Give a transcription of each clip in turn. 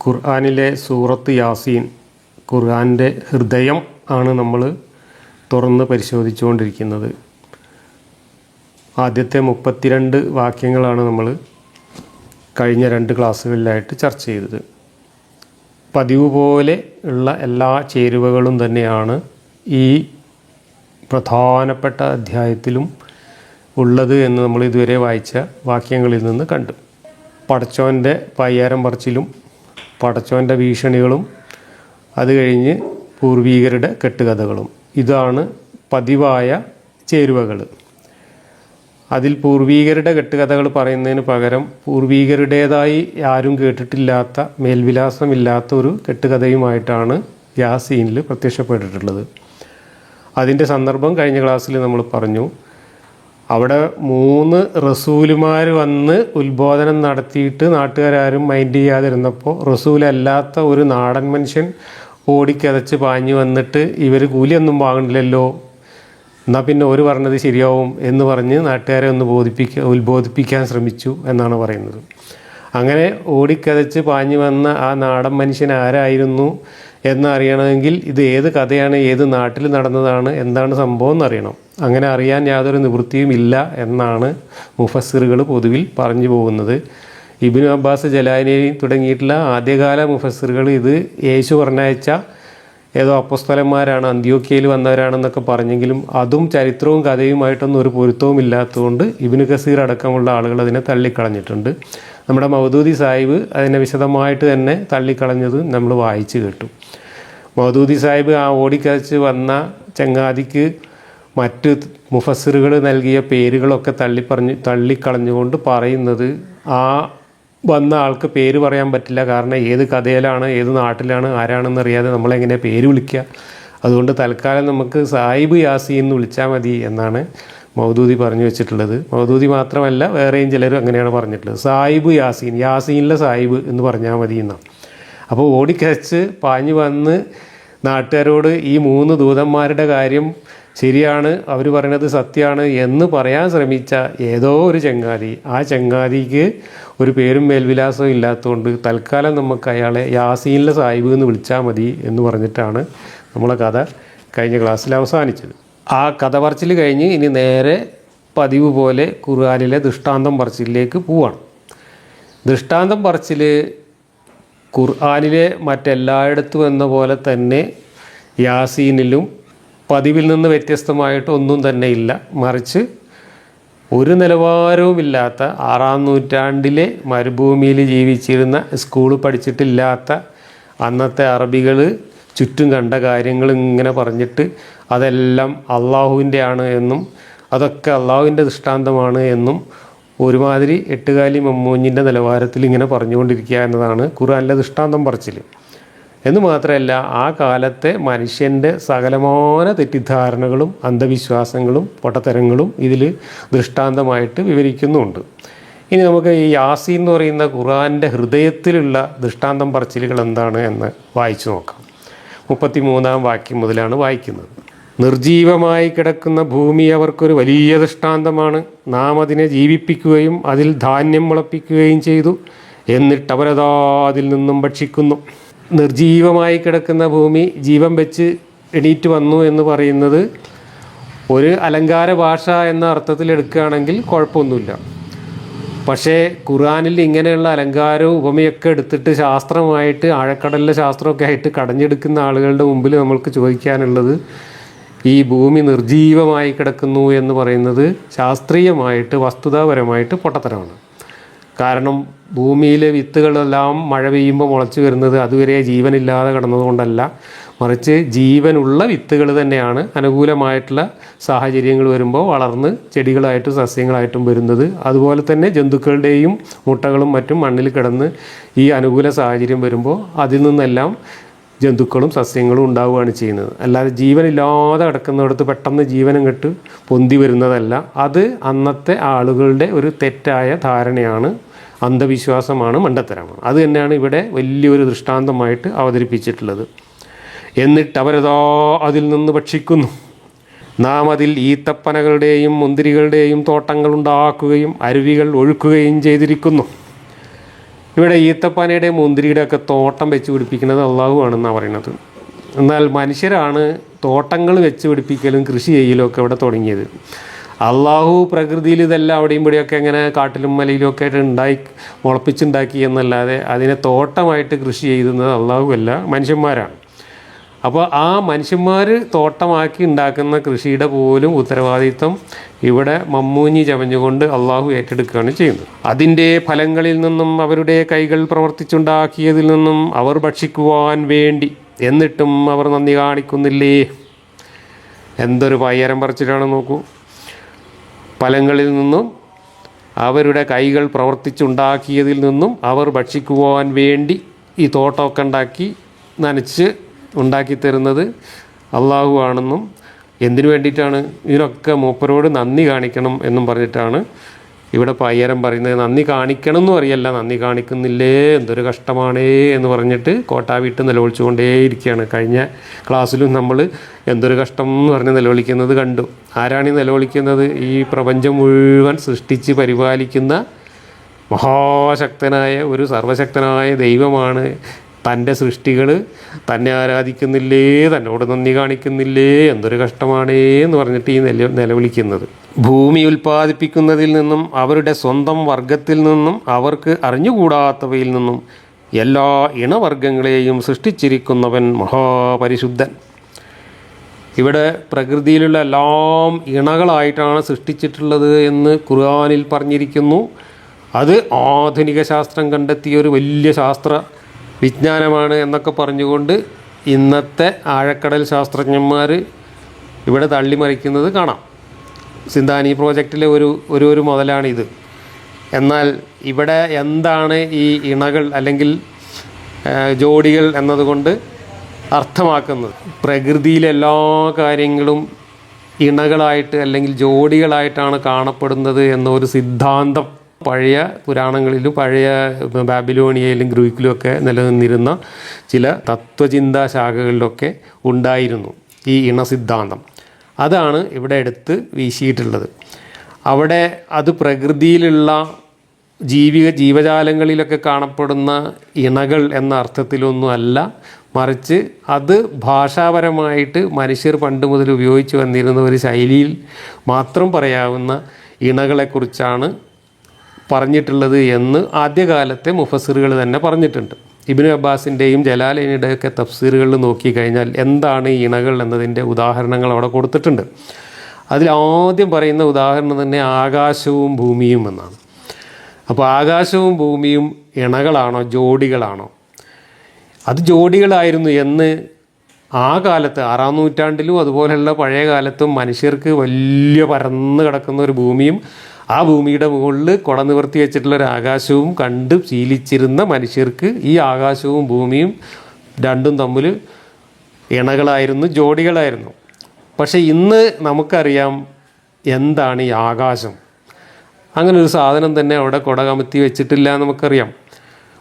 ഖുർആനിലെ സൂറത്ത് യാസീൻ ഖുർആൻ്റെ ഹൃദയം ആണ് നമ്മൾ തുറന്ന് പരിശോധിച്ചുകൊണ്ടിരിക്കുന്നത്. ആദ്യത്തെ 32 വാക്യങ്ങളാണ് നമ്മൾ കഴിഞ്ഞ 2 ക്ലാസ്സുകളിലായിട്ട് ചർച്ച ചെയ്തത്. പതിവ് പോലെ ഉള്ള എല്ലാ ചേരുവകളും തന്നെയാണ് ഈ പ്രധാനപ്പെട്ട അധ്യായത്തിലും ഉള്ളത് എന്ന് നമ്മൾ ഇതുവരെ വായിച്ച വാക്യങ്ങളിൽ നിന്ന് കണ്ടു. പടച്ചോൻ്റെ പയ്യാരം പറച്ചിലും പടച്ചോൻ്റെ ഭീഷണികളും അത് കഴിഞ്ഞ് പൂർവീകരുടെ കെട്ടുകഥകളും ഇതാണ് പതിവായ ചേരുവകൾ. അതിൽ പൂർവീകരുടെ കെട്ടുകഥകൾ പറയുന്നതിന് പകരം പൂർവീകരുടേതായി ആരും കേട്ടിട്ടില്ലാത്ത മേൽവിലാസമില്ലാത്ത ഒരു കെട്ടുകഥയുമായിട്ടാണ് യാസീനിൽ പ്രത്യക്ഷപ്പെട്ടിട്ടുള്ളത്. അതിൻ്റെ സന്ദർഭം കഴിഞ്ഞ ക്ലാസ്സിൽ നമ്മൾ പറഞ്ഞു. അവിടെ 3 റസൂലുമാർ വന്ന് ഉത്ബോധനം നടത്തിയിട്ട് നാട്ടുകാരും മൈൻഡ് ചെയ്യാതിരുന്നപ്പോൾ റസൂലല്ലാത്ത ഒരു നാടൻ മനുഷ്യൻ ഓടിക്കതച്ച് പാഞ്ഞു വന്നിട്ട് ഇവർ കൂലിയൊന്നും വാങ്ങണില്ലല്ലോ, എന്നാൽ പിന്നെ ഒരു പറഞ്ഞത് ശരിയാവും എന്ന് പറഞ്ഞ് നാട്ടുകാരെ ഒന്ന് ഉത്ബോധിപ്പിക്കാൻ ശ്രമിച്ചു എന്നാണ് പറയുന്നത്. അങ്ങനെ ഓടിക്കതച്ച് പാഞ്ഞു വന്ന ആ നാടൻ മനുഷ്യൻ ആരായിരുന്നു എന്നറിയണമെങ്കിൽ ഇത് ഏത് കഥയാണ്, ഏത് നാട്ടിൽ നടന്നതാണ്, എന്താണ് സംഭവം എന്നറിയണം. അങ്ങനെ അറിയാൻ യാതൊരു നിവൃത്തിയും ഇല്ല എന്നാണ് മുഫസ്സിറുകൾ പൊതുവിൽ പറഞ്ഞു പോകുന്നത്. ഇബ്നു അബ്ബാസ്, ജലാനി തുടങ്ങിയിട്ടുള്ള ആദ്യകാല മുഫസ്സിറുകൾ ഇത് യേശു പറഞ്ഞയച്ച ഏതോ അപ്പോസ്തലന്മാരാണ്, അന്ത്യോക്യയിൽ വന്നവരാണെന്നൊക്കെ പറഞ്ഞെങ്കിലും അതും ചരിത്രവും കഥയുമായിട്ടൊന്നും ഒരു പൊരുത്തവും ഇല്ലാത്തതുകൊണ്ട് ഇബ്നു കസീർ അടക്കമുള്ള ആളുകൾ അതിനെ തള്ളിക്കളഞ്ഞിട്ടുണ്ട്. നമ്മുടെ മൗദൂദി സാഹിബ് അതിനെ വിശദമായിട്ട് തന്നെ തള്ളിക്കളഞ്ഞത് നമ്മൾ വായിച്ച് കേട്ടു. മൗദൂദി സാഹിബ് ആ ഓടിക്കതച്ച് വന്ന ചങ്ങാതിക്ക് മറ്റ് മുഫസ്സിറുകൾ നൽകിയ പേരുകളൊക്കെ തള്ളിക്കളഞ്ഞുകൊണ്ട് പറയുന്നത് ആ വന്ന ആൾക്ക് പേര് പറയാൻ പറ്റില്ല, കാരണം ഏത് കഥയിലാണ്, ഏത് നാട്ടിലാണ്, ആരാണെന്നറിയാതെ നമ്മളെങ്ങനെ പേര് വിളിക്കുക, അതുകൊണ്ട് തൽക്കാലം നമുക്ക് സാഹിബ് യാസീൻ എന്ന് വിളിച്ചാൽ മതി എന്നാണ് മൗദൂദി പറഞ്ഞു വെച്ചിട്ടുള്ളത്. മൗദൂദി മാത്രമല്ല വേറെയും ചിലരും അങ്ങനെയാണ് പറഞ്ഞിട്ടുള്ളത്. സാഹിബ് യാസീൻ, യാസീനിലെ സാഹിബ് എന്ന് പറഞ്ഞാൽ മതി എന്നാണ്. അപ്പോൾ ഓടിക്കച്ച് പാഞ്ഞു വന്ന് നാട്ടുകാരോട് ഈ 3 ദൂതന്മാരുടെ കാര്യം ശരിയാണ്, അവർ പറയുന്നത് സത്യമാണ് എന്ന് പറയാൻ ശ്രമിച്ച ഏതോ ഒരു ചങ്ങാതി, ആ ചങ്ങാതിക്ക് ഒരു പേരും മേൽവിലാസവും ഇല്ലാത്തതുകൊണ്ട് തൽക്കാലം നമുക്ക് അയാളെ യാസീനിലെ സാഹിബ് എന്ന് വിളിച്ചാൽ മതി എന്ന് പറഞ്ഞിട്ടാണ് നമ്മളെ കഥ കഴിഞ്ഞ ക്ലാസ്സിൽ അവസാനിച്ചത്. ആ കഥ പറച്ചിൽ കഴിഞ്ഞ് ഇനി നേരെ പതിവ് പോലെ ഖുർആനിലെ ദൃഷ്ടാന്തം പറച്ചിലേക്ക് പോവാണ്. ദൃഷ്ടാന്തം പറച്ചിൽ ഖുർആനിലെ മറ്റെല്ലായിടത്തും എന്ന പോലെ തന്നെ യാസീനിലും പതിവിൽ നിന്ന് വ്യത്യസ്തമായിട്ട് ഒന്നും തന്നെ ഇല്ല. മറിച്ച് ഒരു നിലവാരവുമില്ലാത്ത 6-ാം നൂറ്റാണ്ടിലെ മരുഭൂമിയിൽ ജീവിച്ചിരുന്ന സ്കൂൾ പഠിച്ചിട്ടില്ലാത്ത അന്നത്തെ അറബികൾ ചുറ്റും കണ്ട കാര്യങ്ങൾ ഇങ്ങനെ പറഞ്ഞിട്ട് അതെല്ലാം അള്ളാഹുവിൻ്റെ ആണ് എന്നും അതൊക്കെ അള്ളാഹുവിൻ്റെ ദൃഷ്ടാന്തമാണ് എന്നും ഒരുമാതിരി എട്ടുകാലി മമ്മൂഞ്ഞിൻ്റെ നിലവാരത്തിൽ ഇങ്ങനെ പറഞ്ഞുകൊണ്ടിരിക്കുക എന്നതാണ് ഖുർആനിലെ ദൃഷ്ടാന്തം പറച്ചിൽ. എന്ന് മാത്രമല്ല ആ കാലത്തെ മനുഷ്യൻ്റെ സകലമായ തെറ്റിദ്ധാരണകളും അന്ധവിശ്വാസങ്ങളും പൊട്ടത്തരങ്ങളും ഇതിൽ ദൃഷ്ടാന്തമായിട്ട് വിവരിക്കുന്നുമുണ്ട്. ഇനി നമുക്ക് ഈ യാസീൻ എന്ന് പറയുന്ന ഖുർആൻ്റെ ഹൃദയത്തിലുള്ള ദൃഷ്ടാന്തം പറച്ചിലുകൾ എന്താണ് എന്ന് വായിച്ചു നോക്കാം. 33-ാം വാക്യം മുതലാണ് വായിക്കുന്നത്. നിർജീവമായി കിടക്കുന്ന ഭൂമി അവർക്കൊരു വലിയ ദൃഷ്ടാന്തമാണ്. നാം അതിനെ ജീവിപ്പിക്കുകയും അതിൽ ധാന്യം മുളപ്പിക്കുകയും ചെയ്തു, എന്നിട്ട് അവരതാ അതിൽ നിന്നും ഭക്ഷിക്കുന്നു. നിർജീവമായി കിടക്കുന്ന ഭൂമി ജീവൻ വെച്ച് എണീറ്റ് വന്നു എന്ന് പറയുന്നത് ഒരു അലങ്കാര ഭാഷ എന്ന അർത്ഥത്തിൽ എടുക്കുകയാണെങ്കിൽ കുഴപ്പമൊന്നുമില്ല. പക്ഷേ ഖുർആനിൽ ഇങ്ങനെയുള്ള അലങ്കാരവും ഉപമയൊക്കെ എടുത്തിട്ട് ശാസ്ത്രമായിട്ട് ആഴക്കടലിലെ ശാസ്ത്രമൊക്കെ ആയിട്ട് കടഞ്ഞെടുക്കുന്ന ആളുകളുടെ മുമ്പിൽ നമ്മൾക്ക് ചോദിക്കാനുള്ളത് ഈ ഭൂമി നിർജീവമായി കിടക്കുന്നു എന്ന് പറയുന്നത് ശാസ്ത്രീയമായിട്ട് വസ്തുതാപരമായിട്ട് പൊട്ടത്തരമാണ്. കാരണം ഭൂമിയിലെ വിത്തുകളെല്ലാം മഴ പെയ്യുമ്പോൾ മുളച്ചു വരുന്നത് അതുവരെ ജീവനില്ലാതെ കിടന്നതുകൊണ്ടല്ല, മറിച്ച് ജീവനുള്ള വിത്തുകൾ തന്നെയാണ് അനുകൂലമായിട്ടുള്ള സാഹചര്യങ്ങൾ വരുമ്പോൾ വളർന്ന് ചെടികളായിട്ടും സസ്യങ്ങളായിട്ടും വരുന്നത്. അതുപോലെ തന്നെ ജന്തുക്കളുടെയും മുട്ടകളും മറ്റും മണ്ണിൽ കിടന്ന് ഈ അനുകൂല സാഹചര്യം വരുമ്പോൾ അതിൽ നിന്നെല്ലാം ജന്തുക്കളും സസ്യങ്ങളും ഉണ്ടാവുകയാണ് ചെയ്യുന്നത്. അല്ലാതെ ജീവനില്ലാതെ കിടക്കുന്നിടത്ത് പെട്ടെന്ന് ജീവനം കെട്ട് പൊന്തി വരുന്നതല്ല. അത് അന്നത്തെ ആളുകളുടെ ഒരു തെറ്റായ ധാരണയാണ്, അന്ധവിശ്വാസമാണ്, മണ്ടത്തരമാണ്. അത് തന്നെയാണ് ഇവിടെ വലിയൊരു ദൃഷ്ടാന്തമായിട്ട് അവതരിപ്പിച്ചിട്ടുള്ളത്. എന്നിട്ട് അവരതാ അതിൽ നിന്ന് ഭക്ഷിക്കുന്നു. നാം അതിൽ ഈത്തപ്പനകളുടെയും മുന്തിരികളുടെയും തോട്ടങ്ങൾ ഉണ്ടാക്കുകയും അരുവികൾ ഒഴുക്കുകയും ചെയ്തിരിക്കുന്നു. ഇവിടെ ഈത്തപ്പനയുടെ മുന്തിരിയുടെ ഒക്കെ തോട്ടം വെച്ച് പിടിപ്പിക്കുന്നത് അള്ളാഹു ആണെന്നാണ് പറയുന്നത്. എന്നാൽ മനുഷ്യരാണ് തോട്ടങ്ങൾ വെച്ച് പിടിപ്പിക്കലും കൃഷി ചെയ്യലും ഒക്കെ ഇവിടെ തുടങ്ങിയത്. അള്ളാഹു പ്രകൃതിയിൽ ഇതെല്ലാം അവിടെയും ഇവിടെയൊക്കെ ഇങ്ങനെ കാട്ടിലും മലയിലും ഒക്കെ ആയിട്ട് മുളപ്പിച്ചുണ്ടാക്കി എന്നല്ലാതെ അതിനെ തോട്ടമായിട്ട് കൃഷി ചെയ്യുന്നത് അള്ളാഹു അല്ല, മനുഷ്യന്മാരാണ്. അപ്പോൾ ആ മനുഷ്യന്മാർ തോട്ടമാക്കി ഉണ്ടാക്കുന്ന കൃഷിയുടെ പോലും ഉത്തരവാദിത്വം ഇവിടെ മമ്മൂഞ്ഞി ചമഞ്ഞുകൊണ്ട് അള്ളാഹു ഏറ്റെടുക്കുകയാണ് ചെയ്യുന്നത്. അതിൻ്റെ ഫലങ്ങളിൽ നിന്നും അവരുടെ കൈകൾ പ്രവർത്തിച്ചുണ്ടാക്കിയതിൽ നിന്നും അവർ ഭക്ഷിക്കുവാൻ വേണ്ടി എന്നിട്ടും അവർ നന്ദി കാണിക്കുന്നില്ലേ? എന്തൊരു പയ്യരം പറിച്ചിട്ടാണ് നോക്കൂ. ഫലങ്ങളിൽ നിന്നും അവരുടെ കൈകൾ പ്രവർത്തിച്ചുണ്ടാക്കിയതിൽ നിന്നും അവർ ഭക്ഷിക്കുവാൻ വേണ്ടി ഈ തോട്ടമൊക്കെ ഉണ്ടാക്കി നനച്ച് ഉണ്ടാക്കി തരുന്നത് അള്ളാഹു ആണെന്നും എന്തിനു വേണ്ടിയിട്ടാണ് ഇതിനൊക്കെ മൂപ്പരോട് നന്ദി കാണിക്കണം എന്നും പറഞ്ഞിട്ടാണ് ഇവിടെ പയ്യരം പറയുന്നത്. നന്ദി കാണിക്കണം എന്നും അറിയല്ല, നന്ദി കാണിക്കുന്നില്ലേ, എന്തൊരു കഷ്ടമാണേ എന്ന് പറഞ്ഞിട്ട് കോട്ടാവിട്ട് നിലവിളിച്ചുകൊണ്ടേയിരിക്കുകയാണ്. കഴിഞ്ഞ ക്ലാസ്സിലും നമ്മൾ എന്തൊരു കഷ്ടം എന്ന് പറഞ്ഞ് നിലവിളിക്കുന്നത് കണ്ടു. ആരാണ് ഈ നിലവിളിക്കുന്നത്? ഈ പ്രപഞ്ചം മുഴുവൻ സൃഷ്ടിച്ച് പരിപാലിക്കുന്ന മഹാശക്തനായ ഒരു സർവശക്തനായ ദൈവമാണ്. തൻ്റെ സൃഷ്ടികൾ തന്നെ ആരാധിക്കുന്നില്ലേ, തന്നോട് നന്ദി കാണിക്കുന്നില്ലേ, എന്തൊരു കഷ്ടമാണേ എന്ന് പറഞ്ഞിട്ട് ഈ നിലവിളിക്കുന്നത്. ഭൂമി ഉൽപ്പാദിപ്പിക്കുന്നതിൽ നിന്നും അവരുടെ സ്വന്തം വർഗത്തിൽ നിന്നും അവർക്ക് അറിഞ്ഞുകൂടാത്തവയിൽ നിന്നും എല്ലാ ഇണവർഗങ്ങളെയും സൃഷ്ടിച്ചിരിക്കുന്നവൻ മഹാപരിശുദ്ധൻ. ഇവിടെ പ്രകൃതിയിലുള്ള എല്ലാം ഇണകളായിട്ടാണ് സൃഷ്ടിച്ചിട്ടുള്ളത് എന്ന് ഖുർആനിൽ പറഞ്ഞിരിക്കുന്നു. അത് ആധുനിക ശാസ്ത്രം കണ്ടെത്തിയ ഒരു വലിയ ശാസ്ത്ര വിജ്ഞാനമാണ് എന്നൊക്കെ പറഞ്ഞുകൊണ്ട് ഇന്നത്തെ ആഴക്കടൽ ശാസ്ത്രജ്ഞന്മാർ ഇവിടെ തള്ളിമറിക്കുന്നത് കാണാം. സിന്ധാനി പ്രോജക്റ്റിലെ ഒരു മുതലാണിത്. എന്നാൽ ഇവിടെ എന്താണ് ഈ ഇണകൾ അല്ലെങ്കിൽ ജോഡികൾ എന്നതുകൊണ്ട് അർത്ഥമാക്കുന്നത്? പ്രകൃതിയിലെ എല്ലാ കാര്യങ്ങളും ഇണകളായിട്ട് അല്ലെങ്കിൽ ജോഡികളായിട്ടാണ് കാണപ്പെടുന്നത് എന്നൊരു സിദ്ധാന്തം പഴയ പുരാണങ്ങളിലും പഴയ ബാബിലോണിയയിലും ഗ്രീക്കിലും ഒക്കെ നിലനിന്നിരുന്ന ചില തത്വചിന്താ ശാഖകളിലൊക്കെ ഉണ്ടായിരുന്നു ഈ ഇണസിദ്ധാന്തം. അതാണ് ഇവിടെ എടുത്ത് വീശിയിട്ടുള്ളത്. അവിടെ അത് പ്രകൃതിയിലുള്ള ജീവജാലങ്ങളിലൊക്കെ കാണപ്പെടുന്ന ഇണകൾ എന്ന അർത്ഥത്തിലൊന്നും അല്ല, മറിച്ച് അത് ഭാഷാപരമായിട്ട് മനുഷ്യർ പണ്ട് മുതൽ ഉപയോഗിച്ച് വന്നിരുന്ന ഒരു ശൈലിയിൽ മാത്രം പറയാവുന്ന ഇണകളെക്കുറിച്ചാണ് പറഞ്ഞിട്ടുള്ളത് എന്ന് ആദ്യകാലത്തെ മുഫസ്സിറുകൾ തന്നെ പറഞ്ഞിട്ടുണ്ട്. ഇബ്നു അബ്ബാസിൻ്റെയും ജലാലൈനിയുടെയൊക്കെ തഫ്സീറുകളിൽ നോക്കിക്കഴിഞ്ഞാൽ എന്താണ് ഈ ഇണകൾ എന്നതിൻ്റെ ഉദാഹരണങ്ങൾ അവിടെ കൊടുത്തിട്ടുണ്ട്. അതിൽ ആദ്യം പറയുന്ന ഉദാഹരണം തന്നെ ആകാശവും ഭൂമിയും എന്നാണ്. അപ്പോൾ ആകാശവും ഭൂമിയും ഇണകളാണോ ജോഡികളാണോ? അത് ജോഡികളായിരുന്നു എന്ന് ആ കാലത്ത് 6-ാം നൂറ്റാണ്ടിലും അതുപോലെയുള്ള പഴയ കാലത്തും മനുഷ്യർക്ക് വലിയ പരന്ന് കിടക്കുന്ന ഒരു ഭൂമിയും ആ ഭൂമിയുടെ മുകളിൽ കുട നിവർത്തി വെച്ചിട്ടുള്ള ഒരു ആകാശവും കണ്ട് ശീലിച്ചിരുന്ന മനുഷ്യർക്ക് ഈ ആകാശവും ഭൂമിയും രണ്ടും തമ്മിൽ ഇണകളായിരുന്നു, ജോഡികളായിരുന്നു. പക്ഷേ ഇന്ന് നമുക്കറിയാം എന്താണ് ഈ ആകാശം. അങ്ങനെ ഒരു സാധനം തന്നെ അവിടെ കുട കമത്തി വെച്ചിട്ടില്ല എന്ന് നമുക്കറിയാം.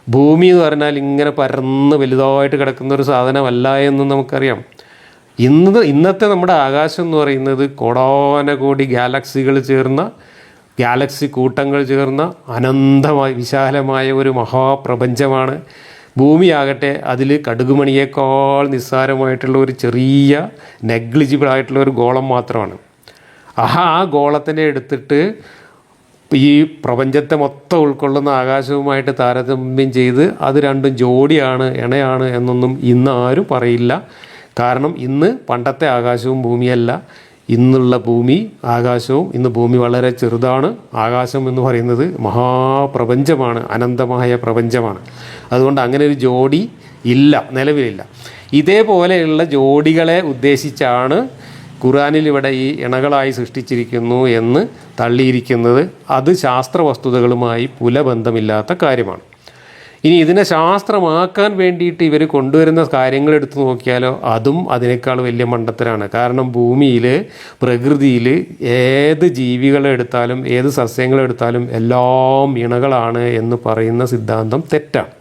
ഭൂമി എന്ന് പറഞ്ഞാൽ ഇങ്ങനെ പരന്ന് വലുതായിട്ട് കിടക്കുന്ന ഒരു സാധനമല്ല എന്നും നമുക്കറിയാം. ഇന്നത്തെ നമ്മുടെ ആകാശം എന്ന് പറയുന്നത് കോടാനകോടി ഗാലക്സികൾ ചേർന്ന ഗാലക്സി കൂട്ടങ്ങൾ ചേർന്ന അനന്തമായ വിശാലമായ ഒരു മഹാപ്രപഞ്ചമാണ്. ഭൂമിയാകട്ടെ അതിൽ കടുകുമണിയേക്കാൾ നിസ്സാരമായിട്ടുള്ള ഒരു ചെറിയ നെഗ്ലിജിബിളായിട്ടുള്ള ഒരു ഗോളം മാത്രമാണ്. ആ ഗോളത്തിനെ എടുത്തിട്ട് ഈ പ്രപഞ്ചത്തെ മൊത്തം ഉൾക്കൊള്ളുന്ന ആകാശവുമായിട്ട് താരതമ്യം ചെയ്ത് അത് രണ്ടും ജോഡിയാണ്, ഇണയാണ് എന്നൊന്നും ഇന്ന് ആരും പറയില്ല. കാരണം ഇന്ന് പണ്ടത്തെ ആകാശവും ഭൂമിയല്ല, ഇന്നുള്ള ഭൂമി ആകാശവും. ഇന്ന് ഭൂമി വളരെ ചെറുതാണ്, ആകാശം എന്ന് പറയുന്നത് മഹാപ്രപഞ്ചമാണ്, അനന്തമായ പ്രപഞ്ചമാണ്. അതുകൊണ്ട് അങ്ങനെ ഒരു ജോഡി ഇല്ല, നിലവിലില്ല. ഇതേപോലെയുള്ള ജോഡികളെ ഉദ്ദേശിച്ചാണ് ഖുർആനിൽ ഇവിടെ ഈ ഇണകളായി സൃഷ്ടിച്ചിരിക്കുന്നു എന്ന് തള്ളിയിരിക്കുന്നത്. അത് ശാസ്ത്ര വസ്തുതകളുമായി പുലബന്ധമില്ലാത്ത കാര്യമാണ്. ഇനി ഇതിനെ ശാസ്ത്രമാക്കാൻ വേണ്ടിയിട്ട് ഇവർ കൊണ്ടുവരുന്ന കാര്യങ്ങൾ എടുത്തു നോക്കിയാലോ അതും അതിനേക്കാൾ വലിയ മണ്ടത്തരാണ്. കാരണം ഭൂമിയിൽ പ്രകൃതിയിൽ ഏത് ജീവികളെ എടുത്താലും ഏത് സസ്യങ്ങളെടുത്താലും എല്ലാം ഇണകളാണ് എന്ന് പറയുന്ന സിദ്ധാന്തം തെറ്റാണ്.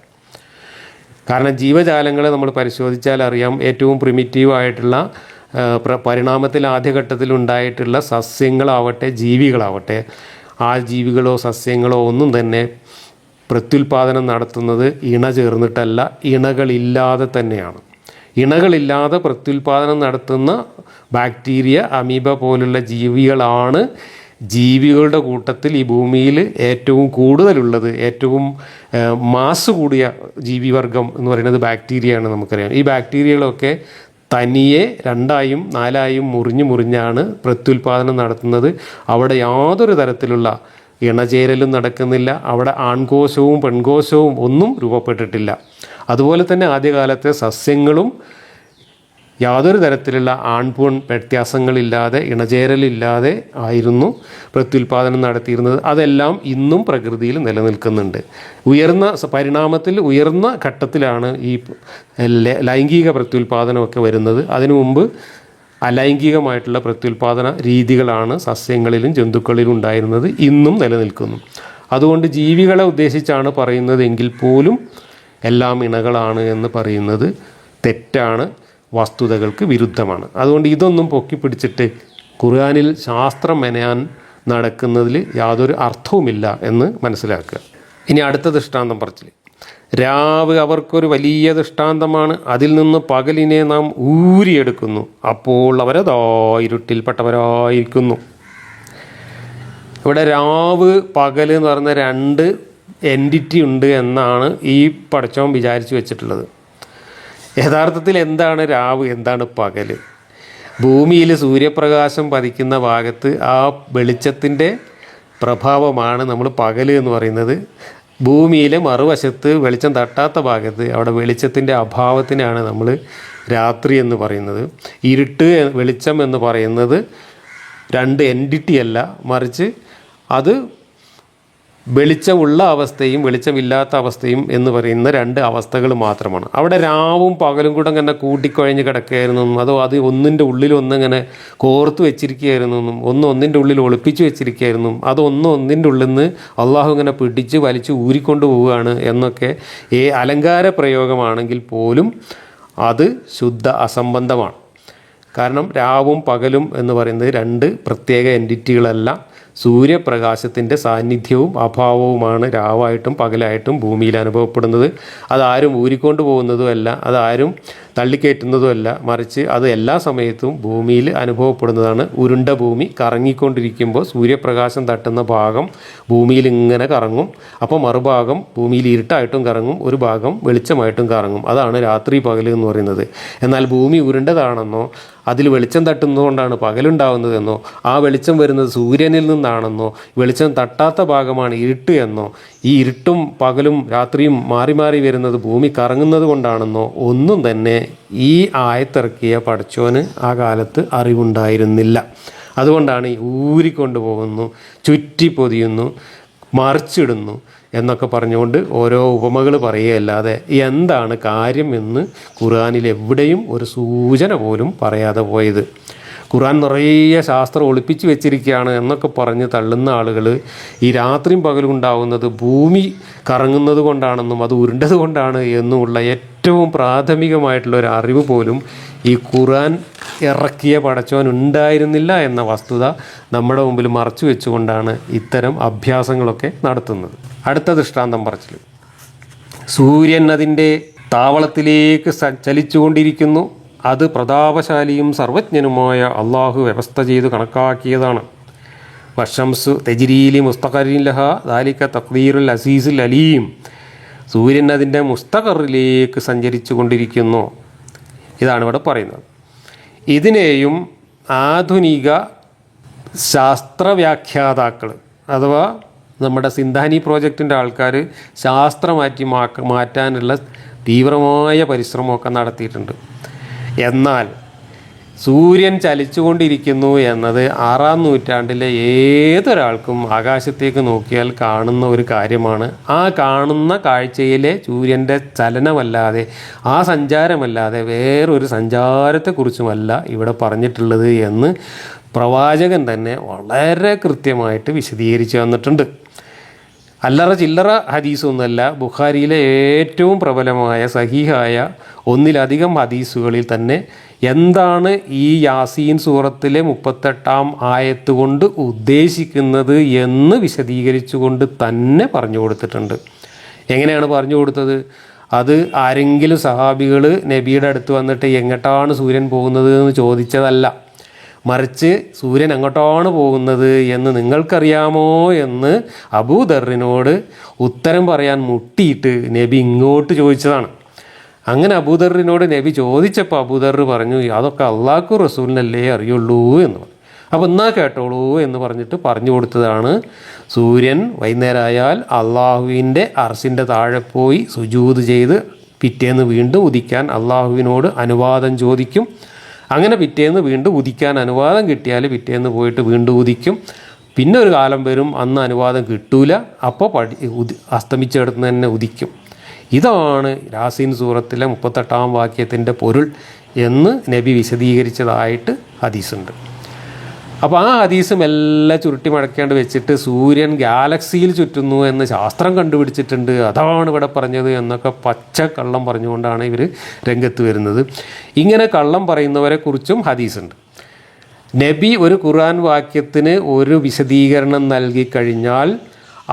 കാരണം ജീവജാലങ്ങളെ നമ്മൾ പരിശോധിച്ചാൽ അറിയാം, ഏറ്റവും പ്രിമിറ്റീവായിട്ടുള്ള പരിണാമത്തിൽ ആദ്യഘട്ടത്തിലുണ്ടായിട്ടുള്ള സസ്യങ്ങളാവട്ടെ ജീവികളാവട്ടെ, ആ ജീവികളോ സസ്യങ്ങളോ ഒന്നും തന്നെ പ്രത്യുൽപാദനം നടത്തുന്നത് ഇണ ചേർന്നിട്ടല്ല, ഇണകളില്ലാതെ തന്നെയാണ്. ഇണകളില്ലാതെ പ്രത്യുൽപാദനം നടത്തുന്ന ബാക്ടീരിയ, അമീബ പോലുള്ള ജീവികളാണ് ജീവികളുടെ കൂട്ടത്തിൽ ഈ ഭൂമിയിൽ ഏറ്റവും കൂടുതലുള്ളത്. ഏറ്റവും മാസ് കൂടിയ ജീവിവർഗം എന്ന് പറയുന്നത് ബാക്ടീരിയയാണ്. നമുക്കറിയാം, ഈ ബാക്ടീരിയകളൊക്കെ തനിയെ 2ആയും 4ആയും മുറിഞ്ഞാണ് പ്രത്യുൽപാദനം നടത്തുന്നത്. അവിടെ യാതൊരു തരത്തിലുള്ള ഇണചേരലും നടക്കുന്നില്ല. അവിടെ ആൺകോശവും പെൺകോശവും ഒന്നും രൂപപ്പെട്ടിട്ടില്ല. അതുപോലെ തന്നെ ആദ്യകാലത്തെ സസ്യങ്ങളും യാതൊരു തരത്തിലുള്ള ആൺപെൺ വ്യത്യാസങ്ങളില്ലാതെ, ഇണചേരലില്ലാതെ ആയിരുന്നു പ്രത്യുൽപാദനം നടത്തിയിരുന്നത്. അതെല്ലാം ഇന്നും പ്രകൃതിയിൽ നിലനിൽക്കുന്നുണ്ട്. പരിണാമത്തിൽ ഉയർന്ന ഘട്ടത്തിലാണ് ഈ ലൈംഗിക പ്രത്യുൽപാദനമൊക്കെ വരുന്നത്. അതിനു മുമ്പ് അലൈംഗികമായിട്ടുള്ള പ്രത്യുൽപാദന രീതികളാണ് സസ്യങ്ങളിലും ജന്തുക്കളിലും ഉണ്ടായിരുന്നത്, ഇന്നും നിലനിൽക്കുന്നു. അതുകൊണ്ട് ജീവികളെ ഉദ്ദേശിച്ചാണ് പറയുന്നത് എങ്കിൽ പോലും എല്ലാം ഇണകളാണ് എന്ന് പറയുന്നത് തെറ്റാണ്, വസ്തുതകൾക്ക് വിരുദ്ധമാണ്. അതുകൊണ്ട് ഇതൊന്നും പൊക്കിപ്പിടിച്ചിട്ട് ഖുർആനിൽ ശാസ്ത്രം മെനയാൻ നടക്കുന്നതിൽ യാതൊരു അർത്ഥവുമില്ല എന്ന് മനസ്സിലാക്കുക. ഇനി അടുത്ത ദൃഷ്ടാന്തം പറച്ചിൽ. രാവ് അവർക്കൊരു വലിയ ദൃഷ്ടാന്തമാണ്, അതിൽ നിന്ന് പകലിനെ നാം ഊരിയെടുക്കുന്നു, അപ്പോൾ അവരതാ ഇരുട്ടിൽപ്പെട്ടവരായിരിക്കുന്നു. ഇവിടെ രാവ് പകൽ എന്ന് പറയുന്ന 2 എൻറ്റിറ്റി ഉണ്ട് എന്നാണ് ഈ പടച്ചവൻ വിചാരിച്ചു വെച്ചിട്ടുള്ളത്. യഥാർത്ഥത്തിൽ എന്താണ് രാവ്, എന്താണ് പകൽ? ഭൂമിയിൽ സൂര്യപ്രകാശം പതിക്കുന്ന ഭാഗത്ത് ആ വെളിച്ചത്തിൻ്റെ പ്രഭാവമാണ് നമ്മൾ പകൽ എന്ന് പറയുന്നത്. ഭൂമിയിലെ മറുവശത്ത് വെളിച്ചം തട്ടാത്ത ഭാഗത്ത് അവിടെ വെളിച്ചത്തിൻ്റെ അഭാവത്തിനാണ് നമ്മൾ രാത്രി എന്ന് പറയുന്നത്. ഇരുട്ട്, വെളിച്ചം എന്ന് പറയുന്നത് 2 എൻറ്റിറ്റി അല്ല, മറിച്ച് അത് വെളിച്ചമുള്ള അവസ്ഥയും വെളിച്ചമില്ലാത്ത അവസ്ഥയും എന്ന് പറയുന്ന 2 അവസ്ഥകൾ മാത്രമാണ്. അവിടെ രാവും പകലും കൂടെ ഇങ്ങനെ കൂട്ടിക്കുഴഞ്ഞ് കിടക്കുകയായിരുന്നു, അതോ അത് ഒന്നിൻ്റെ ഉള്ളിൽ ഒന്നിങ്ങനെ കോർത്ത് വെച്ചിരിക്കുകയായിരുന്നു, ഒന്നിൻ്റെ ഉള്ളിൽ ഒളിപ്പിച്ച് വെച്ചിരിക്കുകയായിരുന്നു, അത് ഒന്നിൻ്റെ ഉള്ളിൽ നിന്ന് അള്ളാഹു ഇങ്ങനെ പിടിച്ച് വലിച്ച് ഊരിക്കൊണ്ട് പോവുകയാണ് എന്നൊക്കെ അലങ്കാര പ്രയോഗമാണെങ്കിൽ പോലും അത് ശുദ്ധ അസംബന്ധമാണ്. കാരണം രാവും പകലും എന്ന് പറയുന്നത് 2 പ്രത്യേക എൻറ്റിറ്റികളല്ല. സൂര്യപ്രകാശത്തിൻ്റെ സാന്നിധ്യവും അഭാവവുമാണ് രാവായിട്ടും പകലായിട്ടും ഭൂമിയിൽ അനുഭവപ്പെടുന്നത്. അതാരും ഊരിക്കൊണ്ട് പോകുന്നതുമല്ല, അതാരും തള്ളിക്കയറ്റുന്നതുമല്ല, മറിച്ച് അത് എല്ലാ സമയത്തും ഭൂമിയിൽ അനുഭവപ്പെടുന്നതാണ്. ഉരുണ്ട ഭൂമി കറങ്ങിക്കൊണ്ടിരിക്കുമ്പോൾ സൂര്യപ്രകാശം തട്ടുന്ന ഭാഗം ഭൂമിയിൽ ഇങ്ങനെ കറങ്ങും, അപ്പോൾ മറുഭാഗം ഭൂമിയിൽ ഇരുട്ടായിട്ടും കറങ്ങും, ഒരു ഭാഗം വെളിച്ചമായിട്ടും കറങ്ങും. അതാണ് രാത്രി പകൽ എന്ന് പറയുന്നത്. എന്നാൽ ഭൂമി ഉരുണ്ടതാണെന്നോ അതിൽ വെളിച്ചം തട്ടുന്നതുകൊണ്ടാണ് പകലുണ്ടാവുന്നതെന്നോ, ആ വെളിച്ചം വരുന്നത് സൂര്യനിൽ നിന്നാണെന്നോ, വെളിച്ചം തട്ടാത്ത ഭാഗമാണ് ഇരുട്ട് എന്നോ, ഈ ഇരുട്ടും പകലും രാത്രിയും മാറി മാറി വരുന്നത് ഭൂമി കറങ്ങുന്നത് കൊണ്ടാണെന്നോ ഒന്നും തന്നെ ഈ ആയത്തിറക്കിയ പടച്ചോന് ആ കാലത്ത് അറിവുണ്ടായിരുന്നില്ല. അതുകൊണ്ടാണ് ഈ ഊരിക്കൊണ്ടു പോകുന്നു, ചുറ്റി പൊതിയുന്നു, മറിച്ചിടുന്നു എന്നൊക്കെ പറഞ്ഞുകൊണ്ട് ഓരോ ഉപമകൾ പറയുകയല്ലാതെ എന്താണ് കാര്യം എന്ന് ഖുർആനിൽ എവിടെയും ഒരു സൂചന പോലും പറയാതെ പോയത്. ഖുർആൻ നിറയെ ശാസ്ത്രം ഒളിപ്പിച്ച് വെച്ചിരിക്കുകയാണ് എന്നൊക്കെ പറഞ്ഞ് തള്ളുന്ന ആളുകൾ ഈ രാത്രിയും പകലും ഉണ്ടാകുന്നത് ഭൂമി കറങ്ങുന്നത് കൊണ്ടാണെന്നും അത് ഉരുണ്ടത് കൊണ്ടാണ് എന്നുമുള്ള ഏറ്റവും പ്രാഥമികമായിട്ടുള്ള ഒരു അറിവ് പോലും ഈ ഖുർആൻ ഇറക്കിയ പടച്ചവൻ ഉണ്ടായിരുന്നില്ല എന്ന വസ്തുത നമ്മുടെ മുമ്പിൽ മറച്ചു വെച്ചുകൊണ്ടാണ് ഇത്തരം അഭ്യാസങ്ങളൊക്കെ നടത്തുന്നത്. അടുത്ത ദൃഷ്ടാന്തം പറച്ചിൽ. സൂര്യൻ അതിൻ്റെ താവളത്തിലേക്ക് ചലിച്ചുകൊണ്ടിരിക്കുന്നു. അത് പ്രതാപശാലിയും സർവജ്ഞനുമായ അള്ളാഹു വ്യവസ്ഥ ചെയ്ത് കണക്കാക്കിയതാണ്. വശംസു തെജിരീലി മുസ്തഖറിൻ ലഹ ദാലിക തഖ്ദീറുൽ അസീസുൽ അലീം. സൂര്യൻ അതിൻ്റെ മുസ്തഖറിലേക്ക് സഞ്ചരിച്ചു കൊണ്ടിരിക്കുന്നു. ഇതാണ് ഇവിടെ പറയുന്നത്. ഇതിനെയും ആധുനിക ശാസ്ത്രവ്യാഖ്യാതാക്കൾ അഥവാ നമ്മുടെ സിന്ധാനി പ്രോജക്റ്റിൻ്റെ ആൾക്കാർ മാറ്റാനുള്ള തീവ്രമായ പരിശ്രമമൊക്കെ നടത്തിയിട്ടുണ്ട്. എന്നാൽ സൂര്യൻ ചലിച്ചുകൊണ്ടിരിക്കുന്നു എന്നത് 6-ാം നൂറ്റാണ്ടിലെ ഏതൊരാൾക്കും ആകാശത്തേക്ക് നോക്കിയാൽ കാണുന്ന ഒരു കാര്യമാണ്. ആ കാണുന്ന കാഴ്ചയിലെ സൂര്യൻ്റെ ചലനമല്ലാതെ, ആ സഞ്ചാരമല്ലാതെ വേറൊരു സഞ്ചാരത്തെക്കുറിച്ചുമല്ല ഇവിടെ പറഞ്ഞിട്ടുള്ളത് എന്ന് പ്രവാചകൻ തന്നെ വളരെ കൃത്യമായിട്ട് വിശദീകരിച്ചു തന്നിട്ടുണ്ട്. അല്ലറ ചില്ലറ ഹദീസൊന്നുമല്ല. ബുഖാരിയിലെ ഏറ്റവും പ്രബലമായ സഹീഹായ ഒന്നിലധികം ഹദീസുകളിൽ തന്നെ എന്താണ് ഈ യാസീൻ സൂറത്തിലെ 38-ാം ആയത്ത് കൊണ്ട് ഉദ്ദേശിക്കുന്നത് എന്ന് വിശദീകരിച്ചുകൊണ്ട് തന്നെ പറഞ്ഞു കൊടുത്തിട്ടുണ്ട്. എങ്ങനെയാണ് പറഞ്ഞു കൊടുത്തത്? അത് ആരെങ്കിലും സഹാബികൾ നബിയുടെ അടുത്ത് വന്നിട്ട് എങ്ങോട്ടാണ് സൂര്യൻ പോകുന്നത് എന്ന് ചോദിച്ചതല്ല, മറിച്ച് സൂര്യൻ എങ്ങോട്ടാണ് പോകുന്നത് എന്ന് നിങ്ങൾക്കറിയാമോ എന്ന് അബൂദറിനോട് ഉത്തരം പറയാൻ മുട്ടിയിട്ട് നബി ഇങ്ങോട്ട് ചോദിച്ചതാണ്. അങ്ങനെ അബൂദറിനോട് നബി ചോദിച്ചപ്പോൾ അബൂദർ പറഞ്ഞു, അതൊക്കെ അള്ളാഹു റസൂലിനല്ലേ അറിയുള്ളൂ എന്ന് പറഞ്ഞു. അപ്പോൾ എന്നാ കേട്ടോളൂ എന്ന് പറഞ്ഞിട്ട് പറഞ്ഞു കൊടുത്തതാണ്, സൂര്യൻ വൈകുന്നേരമായാൽ അള്ളാഹുവിൻ്റെ അർശിൻ്റെ താഴെ പോയി സുജൂദ് ചെയ്ത് പിറ്റേന്ന് വീണ്ടും ഉദിക്കാൻ അള്ളാഹുവിനോട് അനുവാദം ചോദിക്കും. അങ്ങനെ പിറ്റേന്ന് വീണ്ടും ഉദിക്കാൻ അനുവാദം കിട്ടിയാൽ പിറ്റേന്ന് പോയിട്ട് വീണ്ടും ഉദിക്കും. പിന്നെ ഒരു കാലം വരും അന്ന് അനുവാദം കിട്ടൂല, അപ്പോൾ അസ്തമിച്ചെടുത്ത് തന്നെ ഉദിക്കും. ഇതാണ് യാസീൻ സൂറത്തിലെ 38-ാം വാക്യത്തിൻ്റെ പൊരുൾ എന്ന് നബി വിശദീകരിച്ചതായിട്ട് ഹദീസുണ്ട്. അപ്പോൾ ആ ഹദീസും എല്ലാം ചുരുട്ടി മടക്കേണ്ടി വെച്ചിട്ട് സൂര്യൻ ഗാലക്സിയിൽ ചുറ്റുന്നു എന്ന് ശാസ്ത്രം കണ്ടുപിടിച്ചിട്ടുണ്ട്, അതാണ് ഇവിടെ പറഞ്ഞത് എന്നൊക്കെ പച്ച കള്ളം പറഞ്ഞുകൊണ്ടാണ് ഇവർ രംഗത്ത് വരുന്നത്. ഇങ്ങനെ കള്ളം പറയുന്നവരെക്കുറിച്ചും ഹദീസുണ്ട്. നബി ഒരു ഖുർആൻ വാക്യത്തിന് ഒരു വിശദീകരണം നൽകി കഴിഞ്ഞാൽ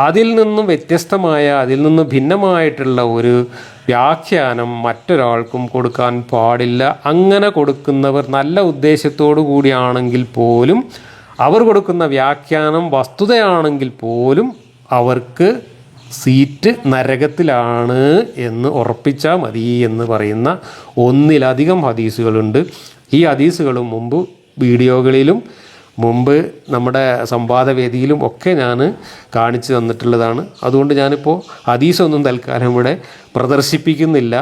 അതിൽ നിന്നും വ്യത്യസ്തമായ, അതിൽ നിന്നും ഭിന്നമായിട്ടുള്ള ഒരു വ്യാഖ്യാനം മറ്റൊരാൾക്കും കൊടുക്കാൻ പാടില്ല. അങ്ങനെ കൊടുക്കുന്നവർ നല്ല ഉദ്ദേശത്തോടു കൂടിയാണെങ്കിൽ പോലും, അവർ കൊടുക്കുന്ന വ്യാഖ്യാനം വസ്തുതയാണെങ്കിൽ പോലും അവർക്ക് സീറ്റ് നരകത്തിലാണ് എന്ന് ഉറപ്പിച്ചാൽ മതി എന്ന് പറയുന്ന ഒന്നിലധികം ഹദീസുകളുണ്ട്. ഈ ഹദീസുകളും മുമ്പ് വീഡിയോകളിലും മുമ്പ് നമ്മുടെ സംവാദവേദിയിലും ഒക്കെ ഞാൻ കാണിച്ചു തന്നിട്ടുള്ളതാണ്. അതുകൊണ്ട് ഞാനിപ്പോൾ ഹദീസൊന്നും തൽക്കാലം ഇവിടെ പ്രദർശിപ്പിക്കുന്നില്ല.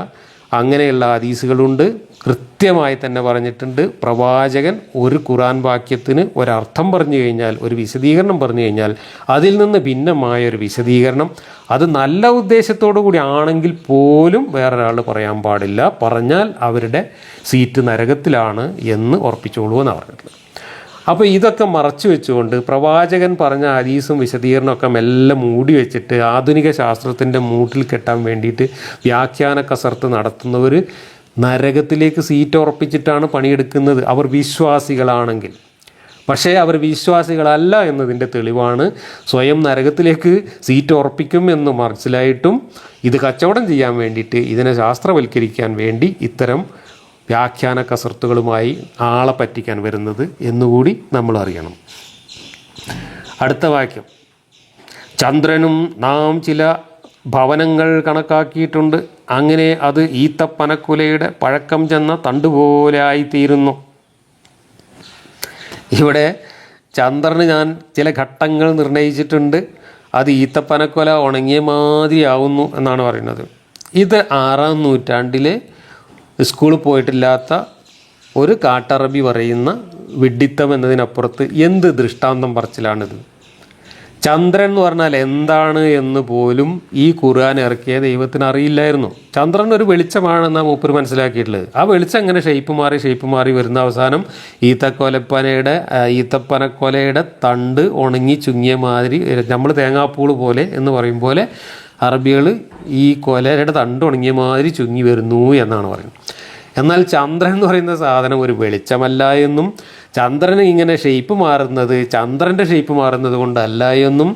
അങ്ങനെയുള്ള ഹദീസുകളുണ്ട്. കൃത്യമായി തന്നെ പറഞ്ഞിട്ടുണ്ട്, പ്രവാചകൻ ഒരു ഖുർആൻ വാക്യത്തിന് ഒരർത്ഥം പറഞ്ഞു കഴിഞ്ഞാൽ, ഒരു വിശദീകരണം പറഞ്ഞു കഴിഞ്ഞാൽ അതിൽ നിന്ന് ഭിന്നമായൊരു വിശദീകരണം അത് നല്ല ഉദ്ദേശത്തോടു കൂടി ആണെങ്കിൽ പോലും വേറൊരാൾ പറയാൻ പാടില്ല. പറഞ്ഞാൽ അവരുടെ സീറ്റ് നരകത്തിലാണ് എന്ന് ഉറപ്പിച്ചോളൂ എന്നാണ് പറഞ്ഞിട്ടുള്ളത്. അപ്പോൾ ഇതൊക്കെ മറച്ചു വെച്ചുകൊണ്ട് പ്രവാചകൻ പറഞ്ഞ ഹദീസും വിശദീകരണമൊക്കെ മെല്ലെ മൂടി വെച്ചിട്ട് ആധുനിക ശാസ്ത്രത്തിൻ്റെ മൂട്ടിൽ കെട്ടാൻ വേണ്ടിയിട്ട് വ്യാഖ്യാന കസർത്ത് നടത്തുന്നവർ നരകത്തിലേക്ക് സീറ്റ് ഉറപ്പിച്ചിട്ടാണ് പണിയെടുക്കുന്നത്, അവർ വിശ്വാസികളാണെങ്കിൽ. പക്ഷേ അവർ വിശ്വാസികളല്ല എന്നതിൻ്റെ തെളിവാണ് സ്വയം നരകത്തിലേക്ക് സീറ്റ് ഉറപ്പിക്കും എന്ന് മനസ്സിലായിട്ടും ഇത് കച്ചവടം ചെയ്യാൻ വേണ്ടിയിട്ട്, ഇതിനെ ശാസ്ത്രവൽക്കരിക്കാൻ വേണ്ടി ഇത്തരം വ്യാഖ്യാന കസർത്തുകളുമായി ആളെ പറ്റിക്കാൻ വരുന്നത് എന്നുകൂടി നമ്മൾ അറിയണം. അടുത്ത വാക്യം, ചന്ദ്രനും നാം ചില ഭവനങ്ങൾ കണക്കാക്കിയിട്ടുണ്ട്, അങ്ങനെ അത് ഈത്തപ്പനക്കുലയുടെ പഴക്കം ചെന്ന തണ്ടുപോലെ ആയിത്തീരുന്നു. ഇവിടെ ചന്ദ്രന് ഞാൻ ചില ഘട്ടങ്ങൾ നിർണയിച്ചിട്ടുണ്ട്, അത് ഈത്തപ്പനക്കുല ഉണങ്ങിയ മാതിരി ആവുന്നു എന്നാണ് പറയുന്നത്. ഇത് 6-ാം നൂറ്റാണ്ടിലെ സ്കൂളിൽ പോയിട്ടില്ലാത്ത ഒരു കാട്ടറബി പറയുന്ന വിഡ്ഢിത്തം എന്നതിനപ്പുറത്ത് എന്ത് ദൃഷ്ടാന്തം പറച്ചിലാണിത്. ചന്ദ്രൻ എന്ന് പറഞ്ഞാൽ എന്താണ് എന്ന് പോലും ഈ ഖുർആൻ ഇറക്കിയ ദൈവത്തിന് അറിയില്ലായിരുന്നു. ചന്ദ്രൻ ഒരു വെളിച്ചമാണെന്നാണ് മൂപ്പര് മനസ്സിലാക്കിയിട്ടുള്ളത്. ആ വെളിച്ചം അങ്ങനെ ഷേപ്പ് മാറി വരുന്ന അവസാനം ഈത്തപ്പനക്കൊലയുടെ തണ്ട് ഉണങ്ങി ചുങ്ങിയ മാതിരി, നമ്മൾ തേങ്ങാപ്പൂള് പോലെ എന്ന് പറയും പോലെ അറബികൾ ഈ കൊലയുടെ തണ്ട് ഉണങ്ങിയ മാതിരി ചുങ്ങി വരുന്നു എന്നാണ് പറയുന്നത്. എന്നാൽ ചന്ദ്രൻ എന്ന് പറയുന്ന സാധനം ഒരു വെളിച്ചമല്ല എന്നും, ചന്ദ്രന് ഇങ്ങനെ ഷേപ്പ് മാറുന്നത് ചന്ദ്രൻ്റെ ഷേപ്പ് മാറുന്നത് കൊണ്ടല്ല എന്നും,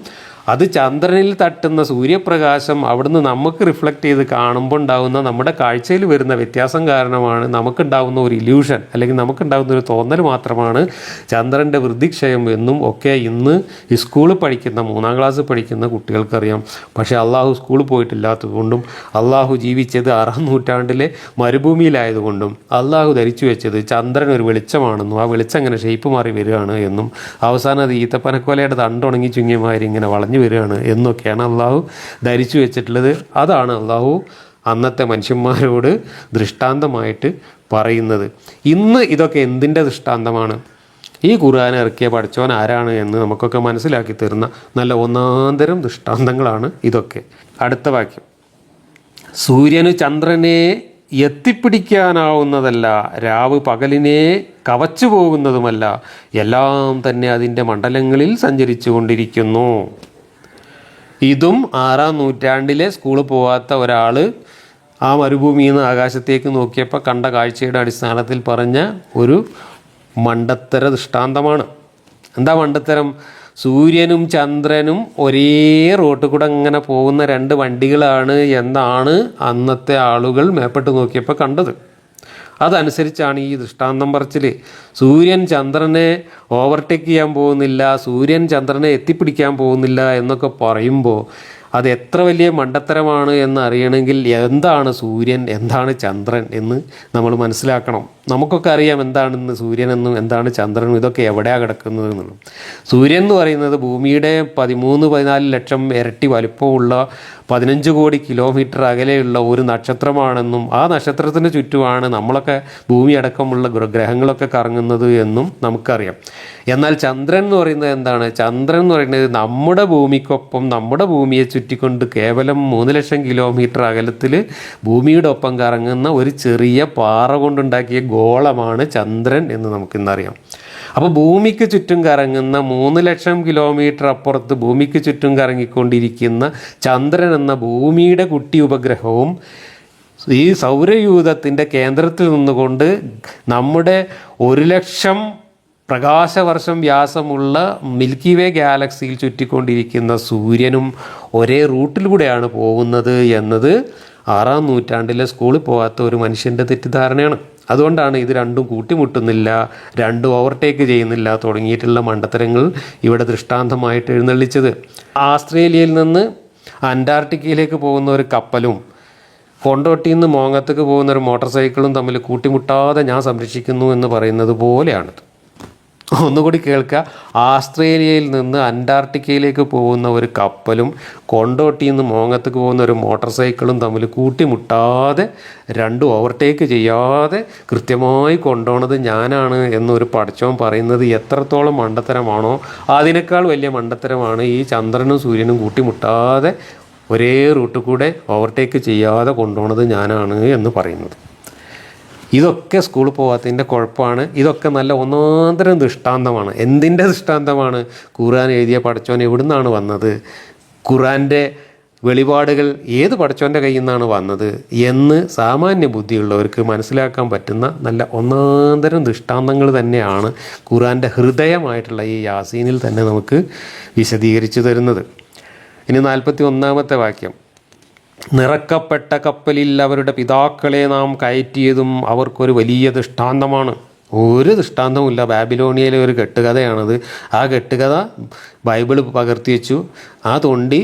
അത് ചന്ദ്രനിൽ തട്ടുന്ന സൂര്യപ്രകാശം അവിടുന്ന് നമുക്ക് റിഫ്ലക്റ്റ് ചെയ്ത് കാണുമ്പോൾ ഉണ്ടാകുന്ന നമ്മുടെ കാഴ്ചയിൽ വരുന്ന വ്യത്യാസം കാരണമാണ് നമുക്കുണ്ടാകുന്ന ഒരു ഇല്യൂഷൻ, അല്ലെങ്കിൽ നമുക്കുണ്ടാകുന്ന ഒരു തോന്നൽ മാത്രമാണ് ചന്ദ്രൻ്റെ വൃദ്ധിക്ഷയം എന്നും ഒക്കെ ഇന്ന് സ്കൂളിൽ പഠിക്കുന്ന 3-ാം ക്ലാസ് പഠിക്കുന്ന കുട്ടികൾക്കറിയാം. പക്ഷേ അള്ളാഹു സ്കൂളിൽ പോയിട്ടില്ലാത്തതുകൊണ്ടും അള്ളാഹു ജീവിച്ചത് 6-ാം നൂറ്റാണ്ടിലെ മരുഭൂമിയിലായതുകൊണ്ടും അള്ളാഹു ധരിച്ചു വെച്ചത് ചന്ദ്രൻ ഒരു വെളിച്ചമാണെന്നും ആ വെളിച്ചം ഇങ്ങനെ ഷേപ്പ് മാറി വരികയാണ് എന്നും അവസാനം അത് ഈത്തപ്പനക്കൊലയുടെ തണ്ടുണങ്ങി ചുങ്ങിയമാതിരി ഇങ്ങനെ വളഞ്ഞു വരികയാണ് എന്നൊക്കെയാണ് അള്ളാഹു ധരിച്ചു വെച്ചിട്ടുള്ളത്. അതാണ് അള്ളാഹു അന്നത്തെ മനുഷ്യന്മാരോട് ദൃഷ്ടാന്തമായിട്ട് പറയുന്നത്. ഇന്ന് ഇതൊക്കെ എന്തിൻ്റെ ദൃഷ്ടാന്തമാണ്? ഈ ഖുർആൻ ഇറക്കിയ പഠിച്ചവൻ ആരാണ് എന്ന് നമുക്കൊക്കെ മനസ്സിലാക്കി തരുന്ന നല്ല ഒന്നാന്തരം ദൃഷ്ടാന്തങ്ങളാണ് ഇതൊക്കെ. അടുത്ത വാക്യം, സൂര്യന് ചന്ദ്രനെ എത്തിപ്പിടിക്കാനാവുന്നതല്ല, രാവ് പകലിനെ കവച്ചു പോകുന്നതുമല്ല, എല്ലാം തന്നെ അതിൻ്റെ മണ്ഡലങ്ങളിൽ സഞ്ചരിച്ചു കൊണ്ടിരിക്കുന്നു. ഇതും 6-ാം നൂറ്റാണ്ടിലെ സ്കൂളിൽ പോകാത്ത ഒരാൾ ആ മരുഭൂമിയിൽ നിന്ന് ആകാശത്തേക്ക് നോക്കിയപ്പോൾ കണ്ട കാഴ്ചയുടെ അടിസ്ഥാനത്തിൽ പറഞ്ഞ ഒരു മണ്ടത്തര ദൃഷ്ടാന്തമാണ്. എന്താ മണ്ടത്തരം? സൂര്യനും ചന്ദ്രനും ഒരേ റോട്ടിൽ കൂടെ ഇങ്ങനെ പോകുന്ന രണ്ട് വണ്ടികളാണ് എന്നാണ് അന്നത്തെ ആളുകൾ മേപ്പിട്ട് നോക്കിയപ്പോൾ കണ്ടത്. അതനുസരിച്ചാണ് ഈ ദൃഷ്ടാന്തം പറച്ചിൽ. സൂര്യൻ ചന്ദ്രനെ ഓവർടേക്ക് ചെയ്യാൻ പോകുന്നില്ല, സൂര്യൻ ചന്ദ്രനെ എത്തിപ്പിടിക്കാൻ പോകുന്നില്ല എന്നൊക്കെ പറയുമ്പോൾ അത് എത്ര വലിയ മണ്ടത്തരമാണ് എന്ന് അറിയണമെങ്കിൽ എന്താണ് സൂര്യൻ, എന്താണ് ചന്ദ്രൻ എന്ന് നമ്മൾ മനസ്സിലാക്കണം. നമുക്കൊക്കെ അറിയാം എന്താണെന്ന് സൂര്യനെന്നും എന്താണ് ചന്ദ്രനും, ഇതൊക്കെ എവിടെയാണ് കിടക്കുന്നത് എന്നുള്ളത്. സൂര്യൻ എന്ന് പറയുന്നത് ഭൂമിയുടെ 13-14 ലക്ഷം ഇരട്ടി വലുപ്പമുള്ള 15 കോടി കിലോമീറ്റർ അകലെയുള്ള ഒരു നക്ഷത്രമാണെന്നും ആ നക്ഷത്രത്തിന് ചുറ്റുമാണ് നമ്മളൊക്കെ ഭൂമി അടക്കമുള്ള ഗ്രഹങ്ങളൊക്കെ കറങ്ങുന്നത് എന്നും നമുക്കറിയാം. എന്നാൽ ചന്ദ്രൻ എന്ന് പറയുന്നത് എന്താണ്? ചന്ദ്രൻ എന്ന് പറയുന്നത് നമ്മുടെ ഭൂമിക്കൊപ്പം നമ്മുടെ ഭൂമിയെ ചുറ്റിക്കൊണ്ട് കേവലം 3 ലക്ഷം കിലോമീറ്റർ അകലത്തിൽ ഭൂമിയുടെ ഒപ്പം കറങ്ങുന്ന ഒരു ചെറിയ പാറ കൊണ്ടുണ്ടാക്കിയ ഗോളമാണ് ചന്ദ്രൻ എന്ന് നമുക്കിന്നറിയാം. അപ്പോൾ ഭൂമിക്ക് ചുറ്റും കറങ്ങുന്ന 3 ലക്ഷം കിലോമീറ്റർ അപ്പുറത്ത് ഭൂമിക്ക് ചുറ്റും കറങ്ങിക്കൊണ്ടിരിക്കുന്ന ചന്ദ്രൻ എന്ന ഭൂമിയുടെ കുട്ടി ഉപഗ്രഹവും ഈ സൗരയൂഥത്തിൻ്റെ കേന്ദ്രത്തിൽ നിന്നുകൊണ്ട് നമ്മുടെ 1 ലക്ഷം പ്രകാശവർഷം വ്യാസമുള്ള മിൽക്കി വേ ഗാലക്സിയിൽ ചുറ്റിക്കൊണ്ടിരിക്കുന്ന സൂര്യനും ഒരേ റൂട്ടിലൂടെയാണ് പോകുന്നത് എന്നത് 6-ാം നൂറ്റാണ്ടിലെ സ്കൂളിൽ പോകാത്ത ഒരു മനുഷ്യൻ്റെ തെറ്റിദ്ധാരണയാണ്. അതുകൊണ്ടാണ് ഇത് രണ്ടും കൂട്ടിമുട്ടുന്നില്ല, രണ്ടും ഓവർടേക്ക് ചെയ്യുന്നില്ല തുടങ്ങിയിട്ടുള്ള മണ്ടത്തരങ്ങൾ ഇവിടെ ദൃഷ്ടാന്തമായിട്ട് എഴുന്നള്ളിച്ചത്. ആസ്ട്രേലിയയിൽ നിന്ന് അന്റാർട്ടിക്കയിലേക്ക് പോകുന്ന ഒരു കപ്പലും കൊണ്ടോട്ടിയിൽ നിന്ന് മോങ്ങത്തേക്ക് പോകുന്ന ഒരു മോട്ടോർ സൈക്കിളും തമ്മിൽ കൂട്ടിമുട്ടാതെ ഞാൻ സംരക്ഷിക്കുന്നു എന്ന് പറയുന്നത് പോലെയാണ്. ഒന്നുകൂടി കേൾക്കുക. ആസ്ട്രേലിയയിൽ നിന്ന് അന്റാർട്ടിക്കയിലേക്ക് പോകുന്ന ഒരു കപ്പലും കൊണ്ടോട്ടിയിൽ നിന്ന് മോങ്ങത്തേക്ക് പോകുന്ന ഒരു മോട്ടോർ സൈക്കിളും തമ്മിൽ കൂട്ടിമുട്ടാതെ രണ്ടും ഓവർടേക്ക് ചെയ്യാതെ കൃത്യമായി കൊണ്ടുപോകുന്നത് ഞാനാണ് എന്നൊരു പടച്ചവൻ പറയുന്നത് എത്രത്തോളം മണ്ടത്തരമാണോ അതിനേക്കാൾ വലിയ മണ്ടത്തരമാണ് ഈ ചന്ദ്രനും സൂര്യനും കൂട്ടിമുട്ടാതെ ഒരേ റൂട്ടിൽ കൂടെ ഓവർടേക്ക് ചെയ്യാതെ കൊണ്ടുപോകുന്നത് ഞാനാണ് എന്ന് പറയുന്നത്. ഇതൊക്കെ സ്കൂളിൽ പോകാത്തതിൻ്റെ കുഴപ്പമാണ്. ഇതൊക്കെ നല്ല ഒന്നാന്തരം ദൃഷ്ടാന്തമാണ്. എന്തിൻ്റെ ദൃഷ്ടാന്തമാണ്? ഖുർആൻ എഴുതിയ പടച്ചോൻ എവിടുന്നാണ് വന്നത്, ഖുർആൻ്റെ വെളിപാടുകൾ ഏത് പടച്ചോൻ്റെ കയ്യിൽ നിന്നാണ് വന്നത് എന്ന് സാമാന്യ ബുദ്ധിയുള്ളവർക്ക് മനസ്സിലാക്കാൻ പറ്റുന്ന നല്ല ഒന്നാന്തരം ദൃഷ്ടാന്തങ്ങൾ തന്നെയാണ് ഖുർആൻ്റെ ഹൃദയമായിട്ടുള്ള ഈ യാസീനിൽ തന്നെ നമുക്ക് വിശദീകരിച്ചു തരുന്നത്. ഇനി 41-ാമത്തെ വാക്യം. നിറക്കപ്പെട്ട കപ്പലിൽ അവരുടെ പിതാക്കളെ നാം കയറ്റിയതും അവർക്കൊരു വലിയ ദൃഷ്ടാന്തമാണ്. ഒരു ദൃഷ്ടാന്തവുമില്ല. ബാബിലോണിയയിലെ ഒരു കെട്ടുകഥയാണത്. ആ കെട്ടുകഥ ബൈബിൾ പകർത്തി വെച്ചു, ആ തൊണ്ടി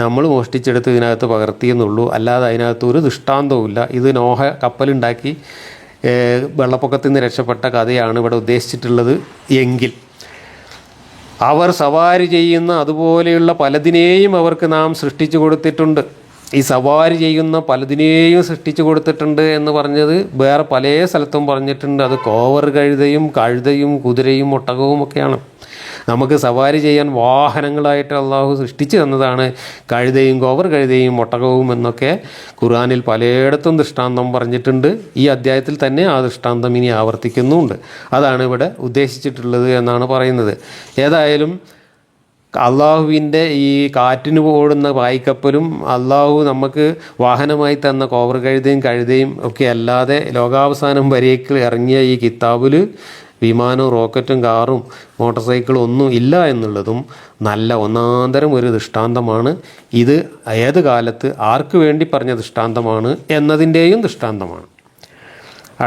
നമ്മൾ മോഷ്ടിച്ചെടുത്ത് ഇതിനകത്ത് പകർത്തിയെന്നുള്ളൂ, അല്ലാതെ അതിനകത്ത് ഒരു ദൃഷ്ടാന്തവുമില്ല. ഇത് നോഹ കപ്പലുണ്ടാക്കി വെള്ളപ്പൊക്കത്തിൽ നിന്ന് രക്ഷപ്പെട്ട കഥയാണ് ഇവിടെ ഉദ്ദേശിച്ചിട്ടുള്ളത് എങ്കിൽ അവർ സവാരി ചെയ്യുന്ന അതുപോലെയുള്ള പലതിനെയും അവർക്ക് നാം സൃഷ്ടിച്ചു കൊടുത്തിട്ടുണ്ട്. ഈ സവാരി ചെയ്യുന്ന പലതിനെയും സൃഷ്ടിച്ചു കൊടുത്തിട്ടുണ്ട് എന്ന് പറഞ്ഞത് വേറെ പല സ്ഥലത്തും പറഞ്ഞിട്ടുണ്ട്. അത് കോവർ കഴുതയും കുതിരയും ഒട്ടകവും ഒക്കെയാണ്. നമുക്ക് സവാരി ചെയ്യാൻ വാഹനങ്ങളായിട്ട് അള്ളാഹു സൃഷ്ടിച്ചു തന്നതാണ് കോവർ കഴുതയും ഒട്ടകവും എന്നൊക്കെ ഖുർആനിൽ പലയിടത്തും ദൃഷ്ടാന്തം പറഞ്ഞിട്ടുണ്ട്. ഈ അധ്യായത്തിൽ തന്നെ ആ ദൃഷ്ടാന്തം ഇനി ആവർത്തിക്കുന്നുമുണ്ട്. അതാണ് ഇവിടെ ഉദ്ദേശിച്ചിട്ടുള്ളത് എന്നാണ് പറയുന്നത്. ഏതായാലും അള്ളാഹുവിൻ്റെ ഈ കാറ്റിന് ഓടുന്ന പായ്ക്കപ്പലും അള്ളാഹു നമുക്ക് വാഹനമായി തന്ന കോവർ കഴുതയും ഒക്കെ അല്ലാതെ ലോകാവസാനം വരേക്ക് ഇറങ്ങിയ ഈ കിതാബിൽ വിമാനവും റോക്കറ്റും കാറും മോട്ടോർ സൈക്കിളും ഒന്നും ഇല്ല എന്നുള്ളതും നല്ല ഒന്നാന്തരം ഒരു ദൃഷ്ടാന്തമാണ്. ഇത് ഏത് കാലത്ത് ആർക്ക് വേണ്ടി പറഞ്ഞ ദൃഷ്ടാന്തമാണ് എന്നതിൻ്റെയും ദൃഷ്ടാന്തമാണ്.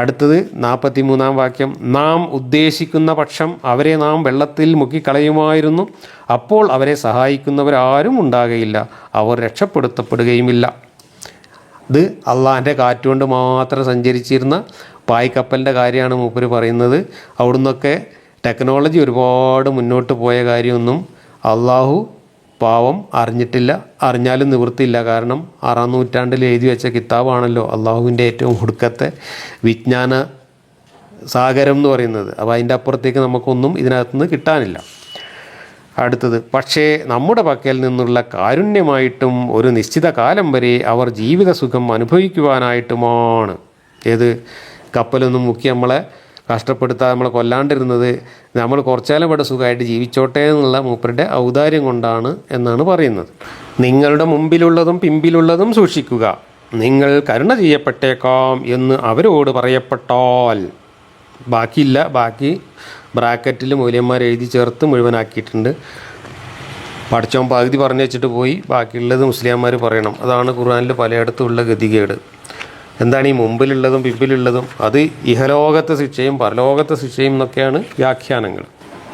അടുത്തത് 43-ാം വാക്യം. നാം ഉദ്ദേശിക്കുന്ന പക്ഷം അവരെ നാം വെള്ളത്തിൽ മുക്കിക്കളയുമായിരുന്നു, അപ്പോൾ അവരെ സഹായിക്കുന്നവരാരും ഉണ്ടാകയില്ല, അവർ രക്ഷപ്പെടുത്തപ്പെടുകയുമില്ല. ഇത് അള്ളാഹിൻ്റെ കാറ്റുകൊണ്ട് മാത്രം സഞ്ചരിച്ചിരുന്ന പായ്ക്കപ്പലിൻ്റെ കാര്യമാണ് മൂപ്പര് പറയുന്നത്. അവിടുന്നൊക്കെ ടെക്നോളജി ഒരുപാട് മുന്നോട്ട് പോയ കാര്യമൊന്നും അള്ളാഹു പാവം അറിഞ്ഞിട്ടില്ല, അറിഞ്ഞാലും നിവൃത്തിയില്ല. കാരണം 6-ാം നൂറ്റാണ്ടിൽ എഴുതി വെച്ച കിതാബാണല്ലോ അള്ളാഹുവിൻ്റെ ഏറ്റവും ഒടുക്കത്തെ വിജ്ഞാന സാഗരം എന്ന് പറയുന്നത്. അപ്പോൾ അതിൻ്റെ അപ്പുറത്തേക്ക് നമുക്കൊന്നും ഇതിനകത്തുനിന്ന് കിട്ടാനില്ല. അടുത്തത്. പക്ഷേ നമ്മുടെ പക്കൽ നിന്നുള്ള കാരുണ്യമായിട്ടും ഒരു നിശ്ചിത കാലം വരെ അവർ ജീവിത സുഖം അനുഭവിക്കുവാനായിട്ടുമാണ്. ഏത് കപ്പലൊന്നും മുക്കി നമ്മളെ കഷ്ടപ്പെടുത്താതെ നമ്മളെ കൊല്ലാണ്ടിരുന്നത് നമ്മൾ കുറച്ചാലും ഇവിടെ സുഖമായിട്ട് ജീവിച്ചോട്ടെ എന്നുള്ള മൂപ്പരുടെ ഔദാര്യം കൊണ്ടാണ് എന്നാണ് പറയുന്നത്. നിങ്ങളുടെ മുമ്പിലുള്ളതും പിമ്പിലുള്ളതും സൂക്ഷിക്കുക, നിങ്ങൾ കരുണ ചെയ്യപ്പെട്ടേക്കാം എന്ന് അവരോട് പറയപ്പെട്ടാൽ. ബാക്കിയില്ല, ബാക്കി ബ്രാക്കറ്റിൽ മൂല്യന്മാർ എഴുതി ചേർത്ത് മുഴുവനാക്കിയിട്ടുണ്ട്. പഠിച്ചോൻ പകുതി പറഞ്ഞു വെച്ചിട്ട് പോയി, ബാക്കിയുള്ളത് മുസ്ലിംമാർ പറയണം. അതാണ് ഖുർആനിൽ പലയിടത്തുമുള്ള ഗതികേട്. എന്താണ് ഈ മുമ്പിലുള്ളതും പിമ്പിലുള്ളതും? അത് ഇഹലോകത്തെ ശിക്ഷയും പരലോകത്തെ ശിക്ഷയും എന്നൊക്കെയാണ് വ്യാഖ്യാനങ്ങൾ.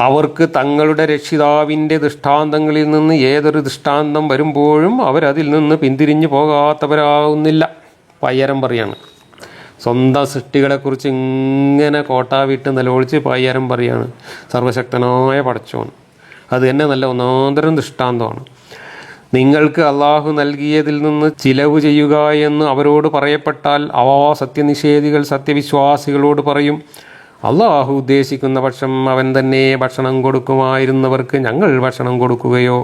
അവർക്ക് തങ്ങളുടെ രക്ഷിതാവിൻ്റെ ദൃഷ്ടാന്തങ്ങളിൽ നിന്ന് ഏതൊരു ദൃഷ്ടാന്തം വരുമ്പോഴും അവരതിൽ നിന്ന് പിന്തിരിഞ്ഞു പോകാത്തവരാകുന്നില്ല. പയ്യരം പറയാണ്. സ്വന്തം സൃഷ്ടികളെക്കുറിച്ച് ഇങ്ങനെ കോട്ടാവിട്ട് നിലവിളിച്ച് പയ്യരം പറയാണ്. സർവശക്തനായ പടച്ചോൻ അത് തന്നെ നല്ല ഒന്നാന്തരം ദൃഷ്ടാന്തമാണ്. നിങ്ങൾക്ക് അള്ളാഹു നൽകിയതിൽ നിന്ന് ചിലവ് ചെയ്യുക എന്ന് അവരോട് പറയപ്പെട്ടാൽ അവ സത്യനിഷേധികൾ സത്യവിശ്വാസികളോട് പറയും, അള്ളാഹു ഉദ്ദേശിക്കുന്ന പക്ഷം അവൻ തന്നെ ഭക്ഷണം കൊടുക്കുമായിരുന്നവർക്ക് ഞങ്ങൾ ഭക്ഷണം കൊടുക്കുകയോ?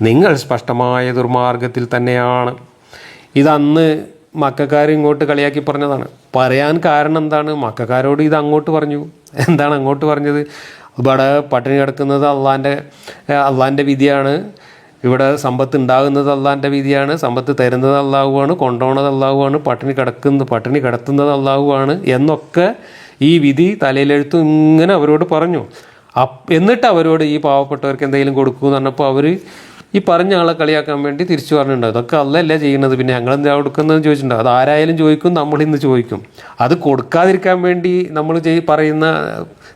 നിങ്ങൾ സ്പഷ്ടമായ ദുർമാർഗത്തിൽ തന്നെയാണ്. ഇതന്ന് മക്കാർ ഇങ്ങോട്ട് കളിയാക്കി പറഞ്ഞതാണ്. പറയാൻ കാരണം എന്താണ്? മക്കാരോട് ഇത് അങ്ങോട്ട് പറഞ്ഞു. എന്താണ് അങ്ങോട്ട് പറഞ്ഞത്? ഇവിടെ പട്ടിണി കിടക്കുന്നത് അള്ളാൻ്റെ വിധിയാണ്, ഇവിടെ സമ്പത്ത് ഉണ്ടാകുന്നത് അള്ളാൻ്റെ വിധിയാണ്, സമ്പത്ത് തരുന്നത് അള്ളാഹുവാണ്, കൊണ്ടുപോകുന്നത് അള്ളാഹുവാണ്, പട്ടിണി കിടത്തുന്നത് അള്ളാഹുവാണ് എന്നൊക്കെ ഈ വിധി തലയിലെഴുത്ത് ഇങ്ങനെ അവരോട് പറഞ്ഞു. എന്നിട്ട് അവരോട് ഈ പാവപ്പെട്ടവർക്ക് എന്തെങ്കിലും കൊടുക്കൂ എന്ന് പറഞ്ഞപ്പോൾ അവർ ഈ പറഞ്ഞ ആളെ കളിയാക്കാൻ വേണ്ടി തിരിച്ചു പറഞ്ഞിട്ടുണ്ട്. അതൊക്കെ അല്ലല്ലേ ചെയ്യുന്നത്, പിന്നെ ഞങ്ങളെന്താ കൊടുക്കുന്നതെന്ന് ചോദിച്ചിട്ടുണ്ട്. അത് ആരായാലും ചോദിക്കും, നമ്മളിന്ന് ചോദിക്കും. അത് കൊടുക്കാതിരിക്കാൻ വേണ്ടി നമ്മൾ പറയുന്ന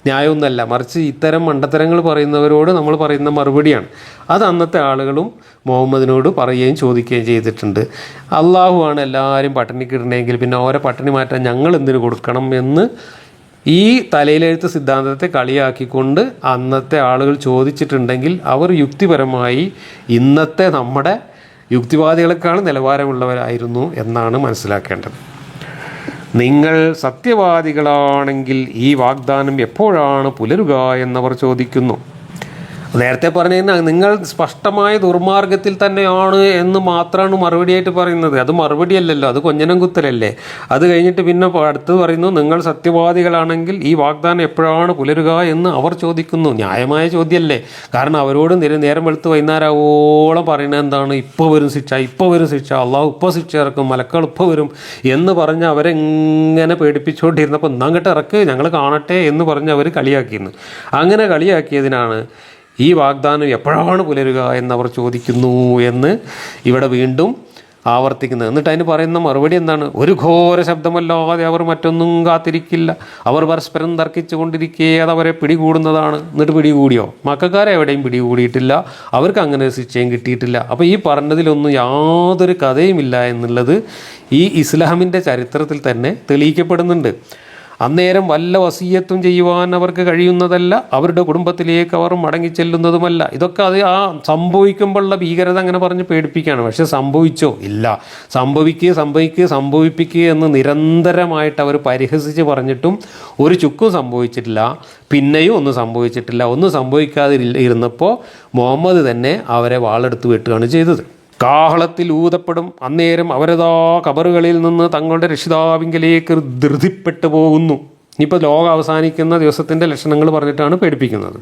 ന്യായമൊന്നുമല്ല, മറിച്ച് ഇത്തരം മണ്ടത്തരങ്ങൾ പറയുന്നവരോട് നമ്മൾ പറയുന്ന മറുപടിയാണ്. അത് അന്നത്തെ ആളുകളും മുഹമ്മദിനോട് പറയുകയും ചോദിക്കുകയും ചെയ്തിട്ടുണ്ട്. അള്ളാഹുവാണ് എല്ലാവരും പട്ടിണിക്കിടണമെങ്കിൽ പിന്നെ ഓരോ പട്ടിണി മാറ്റാൻ ഞങ്ങൾ എന്തിനു കൊടുക്കണം എന്ന് ഈ തലയിലെഴുത്ത് സിദ്ധാന്തത്തെ കളിയാക്കിക്കൊണ്ട് അന്നത്തെ ആളുകൾ ചോദിച്ചിട്ടുണ്ടെങ്കിൽ അവർ യുക്തിപരമായി ഇന്നത്തെ നമ്മുടെ യുക്തിവാദികളെക്കാൾ നിലവാരമുള്ളവരായിരുന്നു എന്നാണ് മനസ്സിലാക്കേണ്ടത്. നിങ്ങൾ സത്യവാദികളാണെങ്കിൽ ഈ വാഗ്ദാനം എപ്പോഴാണ് പുലരുക എന്നവർ ചോദിക്കുന്നു. നേരത്തെ പറഞ്ഞാൽ നിങ്ങൾ സ്പഷ്ടമായ ദുർമാർഗത്തിൽ തന്നെയാണ് എന്ന് മാത്രമാണ് മറുപടിയായിട്ട് പറയുന്നത്. അത് മറുപടിയല്ലല്ലോ, അത് കൊഞ്ഞനം കുത്തലല്ലേ. അത് കഴിഞ്ഞിട്ട് പിന്നെ അടുത്ത് പറയുന്നു, നിങ്ങൾ സത്യവാദികളാണെങ്കിൽ ഈ വാഗ്ദാനം എപ്പോഴാണ് പുലരുക എന്ന് അവർ ചോദിക്കുന്നു. ന്യായമായ ചോദ്യമല്ലേ? കാരണം അവരോട് നേരം വെളുത്ത് വൈകുന്നേരമോളം പറയുന്നത് എന്താണ്? ഇപ്പോൾ വരും ശിക്ഷ, അള്ളാഹു ഇപ്പോൾ ശിക്ഷ ഇറക്കും, മലക്കൾ ഇപ്പോൾ വരും എന്ന് പറഞ്ഞ് അവരെങ്ങനെ പേടിപ്പിച്ചുകൊണ്ടിരുന്നപ്പോൾ ഒന്നാങ്കട്ട് ഇറക്ക്, ഞങ്ങൾ കാണട്ടെ എന്ന് പറഞ്ഞ് അവർ കളിയാക്കിയിരുന്നു. അങ്ങനെ കളിയാക്കിയതിനാണ് ഈ വാഗ്ദാനം എപ്പോഴാണ് പുലരുക എന്നവർ ചോദിക്കുന്നു എന്ന് ഇവിടെ വീണ്ടും ആവർത്തിക്കുന്നത്. എന്നിട്ട് അതിന് പറയുന്ന മറുപടി എന്താണ്? ഒരു ഘോര ശബ്ദമല്ലാതെ അവർ മറ്റൊന്നും കാത്തിരിക്കില്ല. അവർ പരസ്പരം തർക്കിച്ചു കൊണ്ടിരിക്കേ അത് അവരെ പിടികൂടുന്നതാണ്. എന്നിട്ട് പിടികൂടിയോ? മക്കാരെ എവിടെയും പിടികൂടിയിട്ടില്ല, അവർക്ക് അങ്ങനെ ശിക്ഷയും കിട്ടിയിട്ടില്ല. അപ്പോൾ ഈ പറഞ്ഞതിലൊന്നും യാതൊരു കഥയുമില്ല എന്നുള്ളത് ഈ ഇസ്ലാമിൻ്റെ ചരിത്രത്തിൽ തന്നെ തെളിയിക്കപ്പെടുന്നുണ്ട്. അന്നേരം വല്ല വസിയത്തും ചെയ്യുവാൻ അവർക്ക് കഴിയുന്നതല്ല, അവരുടെ കുടുംബത്തിലേക്ക് അവർ മടങ്ങിച്ചെല്ലുന്നതുമല്ല. ഇതൊക്കെ അത് ആ സംഭവിക്കുമ്പോഴുള്ള ഭീകരത അങ്ങനെ പറഞ്ഞ് പേടിപ്പിക്കുകയാണ്. പക്ഷെ സംഭവിച്ചോ? ഇല്ല. സംഭവിപ്പിക്കുക എന്ന് നിരന്തരമായിട്ട് അവർ പരിഹസിച്ച് പറഞ്ഞിട്ടും ഒരു ചുക്കും സംഭവിച്ചിട്ടില്ല. പിന്നെയും ഒന്നും സംഭവിച്ചിട്ടില്ല. ഒന്നും സംഭവിക്കാതെ ഇരുന്നപ്പോൾ മുഹമ്മദ് തന്നെ അവരെ വാളെടുത്ത് വെട്ടുകയാണ് ചെയ്തത്. കാഹളത്തിൽ ഊതപ്പെടും, അന്നേരം അവരതാ കബറുകളിൽ നിന്ന് തങ്ങളുടെ രക്ഷിതാവിങ്കലേക്ക് ധൃതിപ്പെട്ടു പോകുന്നു. ഇനിയിപ്പോൾ ലോകം അവസാനിക്കുന്ന ദിവസത്തിൻ്റെ ലക്ഷണങ്ങൾ പറഞ്ഞിട്ടാണ് പേടിപ്പിക്കുന്നത്.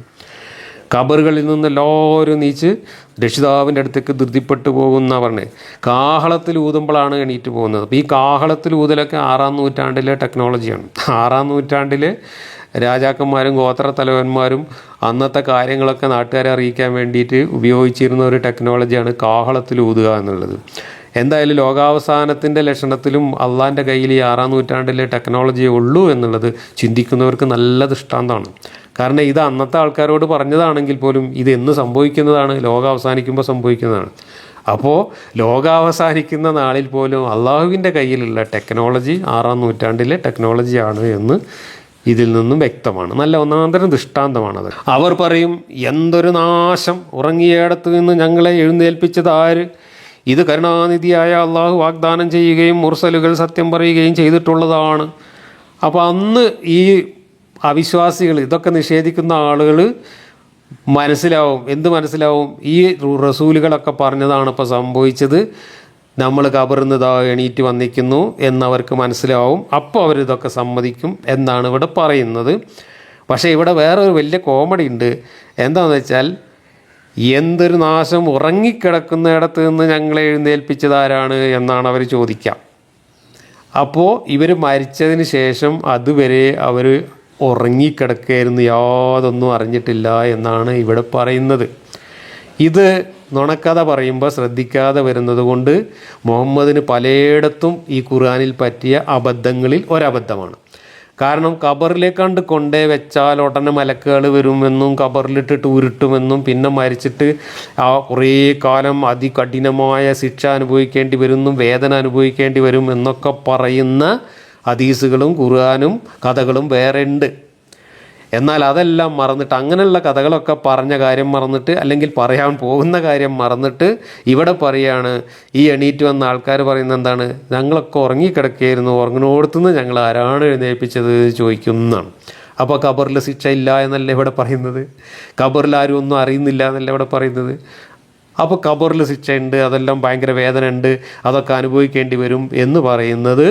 കബറുകളിൽ നിന്ന് എല്ലാവരും നീച്ച് രക്ഷിതാവിൻ്റെ അടുത്തേക്ക് ധൃതിപ്പെട്ടു പോകുന്ന പറഞ്ഞ് കാഹളത്തിൽ ഊതുമ്പോഴാണ് എണീറ്റ് പോകുന്നത്. അപ്പോൾ ഈ കാഹളത്തിൽ ഊതലൊക്കെ 6-ാം നൂറ്റാണ്ടിലെ ടെക്നോളജിയാണ്. 6-ാം നൂറ്റാണ്ടിൽ രാജാക്കന്മാരും ഗോത്രത്തലവന്മാരും അന്നത്തെ കാര്യങ്ങളൊക്കെ നാട്ടുകാരെ അറിയിക്കാൻ വേണ്ടിയിട്ട് ഉപയോഗിച്ചിരുന്ന ഒരു ടെക്നോളജിയാണ് കാഹളത്തിൽ ഊതുക എന്നുള്ളത്. എന്തായാലും ലോകാവസാനത്തിൻ്റെ ലക്ഷണത്തിലും അള്ളാൻ്റെ കയ്യിൽ ഈ 6-ാം നൂറ്റാണ്ടിലെ ടെക്നോളജിയേ ഉള്ളൂ എന്നുള്ളത് ചിന്തിക്കുന്നവർക്ക് നല്ല ദൃഷ്ടാന്തമാണ്. കാരണം ഇത് അന്നത്തെ ആൾക്കാരോട് പറഞ്ഞതാണെങ്കിൽ പോലും ഇത് എന്ന് സംഭവിക്കുന്നതാണ്? ലോകം അവസാനിക്കുമ്പോൾ സംഭവിക്കുന്നതാണ്. അപ്പോൾ ലോകാവസാനിക്കുന്ന നാളിൽ പോലും അള്ളാഹുവിൻ്റെ കയ്യിലുള്ള ടെക്നോളജി 6-ാം നൂറ്റാണ്ടിലെ ടെക്നോളജിയാണ് എന്ന് ഇതിൽ നിന്നും വ്യക്തമാണ്. നല്ല ഒന്നാന്തരം ദൃഷ്ടാന്തമാണത്. അവർ പറയും, എന്തൊരു നാശം! ഉറങ്ങിയേടത്ത് നിന്ന് ഞങ്ങളെ എഴുന്നേൽപ്പിച്ചത് ആര്? ഇത് കരുണാനിധിയായ അള്ളാഹു വാഗ്ദാനം ചെയ്യുകയും മുർസലുകൾ സത്യം പറയുകയും ചെയ്തിട്ടുള്ളതാണ്. അപ്പോൾ അന്ന് ഈ അവിശ്വാസികൾ, ഇതൊക്കെ നിഷേധിക്കുന്ന ആളുകൾ എന്ത് മനസ്സിലാവും? ഈ റസൂലുകളൊക്കെ പറഞ്ഞതാണ് ഇപ്പോൾ സംഭവിച്ചത്, നമ്മൾ കബറിന്ന് എണീറ്റ് വന്നിരിക്കുന്നു എന്നവർക്ക് മനസ്സിലാവും. അപ്പോൾ അവരിതൊക്കെ സമ്മതിക്കും എന്നാണ് ഇവിടെ പറയുന്നത്. പക്ഷേ ഇവിടെ വേറൊരു വലിയ കോമഡി ഉണ്ട്. എന്താണെന്ന് വെച്ചാൽ, എന്തൊരു നാശം! ഉറങ്ങിക്കിടക്കുന്നിടത്ത് നിന്ന് ഞങ്ങളെ എഴുന്നേൽപ്പിച്ചതാരാണ് എന്നാണ് അവർ ചോദിക്കുക. അപ്പോൾ ഇവർ മരിച്ചതിന് ശേഷം അതുവരെ അവർ ഉറങ്ങിക്കിടക്കുകയായിരുന്നു, യാതൊന്നും അറിഞ്ഞിട്ടില്ല എന്നാണ് ഇവിടെ പറയുന്നത്. ഇത് നുണക്കഥ പറയുമ്പോൾ ശ്രദ്ധിക്കാതെ വരുന്നത് കൊണ്ട് മുഹമ്മദിന് പലയിടത്തും ഈ ഖുർആനിൽ പറ്റിയ അബദ്ധങ്ങളിൽ ഒരബദ്ധമാണ്. കാരണം ഖബറിലേക്കാണ്ട് കൊണ്ടേ വെച്ചാൽ ഉടനെ മലക്കുകൾ വരുമെന്നും ഖബറിലിട്ടിട്ട് ഉരുട്ടുമെന്നും പിന്നെ മരിച്ചിട്ട് ആ കുറേ കാലം അതികഠിനമായ ശിക്ഷ അനുഭവിക്കേണ്ടി വരുന്നും വേദന അനുഭവിക്കേണ്ടി വരും എന്നൊക്കെ പറയുന്ന ഹദീസുകളും ഖുർആനും കഥകളും വേറെ ഉണ്ട്. എന്നാൽ അതെല്ലാം മറന്നിട്ട് അങ്ങനെയുള്ള കഥകളൊക്കെ പറഞ്ഞ കാര്യം മറന്നിട്ട് അല്ലെങ്കിൽ പറയാൻ പോകുന്ന കാര്യം മറന്നിട്ട് ഇവിടെ പറയാണ് ഈ എണീറ്റ് വന്ന ആൾക്കാർ പറയുന്നത് എന്താണ്, ഞങ്ങളൊക്കെ ഉറങ്ങിക്കിടക്കുകയായിരുന്നു, ഉറങ്ങിനോടത്തുനിന്ന് ഞങ്ങൾ ആരാണ് എഴുന്നേൽപ്പിച്ചത് ചോദിക്കുന്നതാണ്. അപ്പോൾ ഖബറിൽ ശിക്ഷ ഇല്ല എന്നല്ല ഇവിടെ പറയുന്നത്, ഖബറിൽ ആരും ഒന്നും അറിയുന്നില്ല എന്നല്ല ഇവിടെ പറയുന്നത്. അപ്പോൾ ഖബറിൽ ശിക്ഷയുണ്ട്, അതെല്ലാം ഭയങ്കര വേദന ഉണ്ട്, അതൊക്കെ അനുഭവിക്കേണ്ടി വരും എന്ന് പറയുന്നത്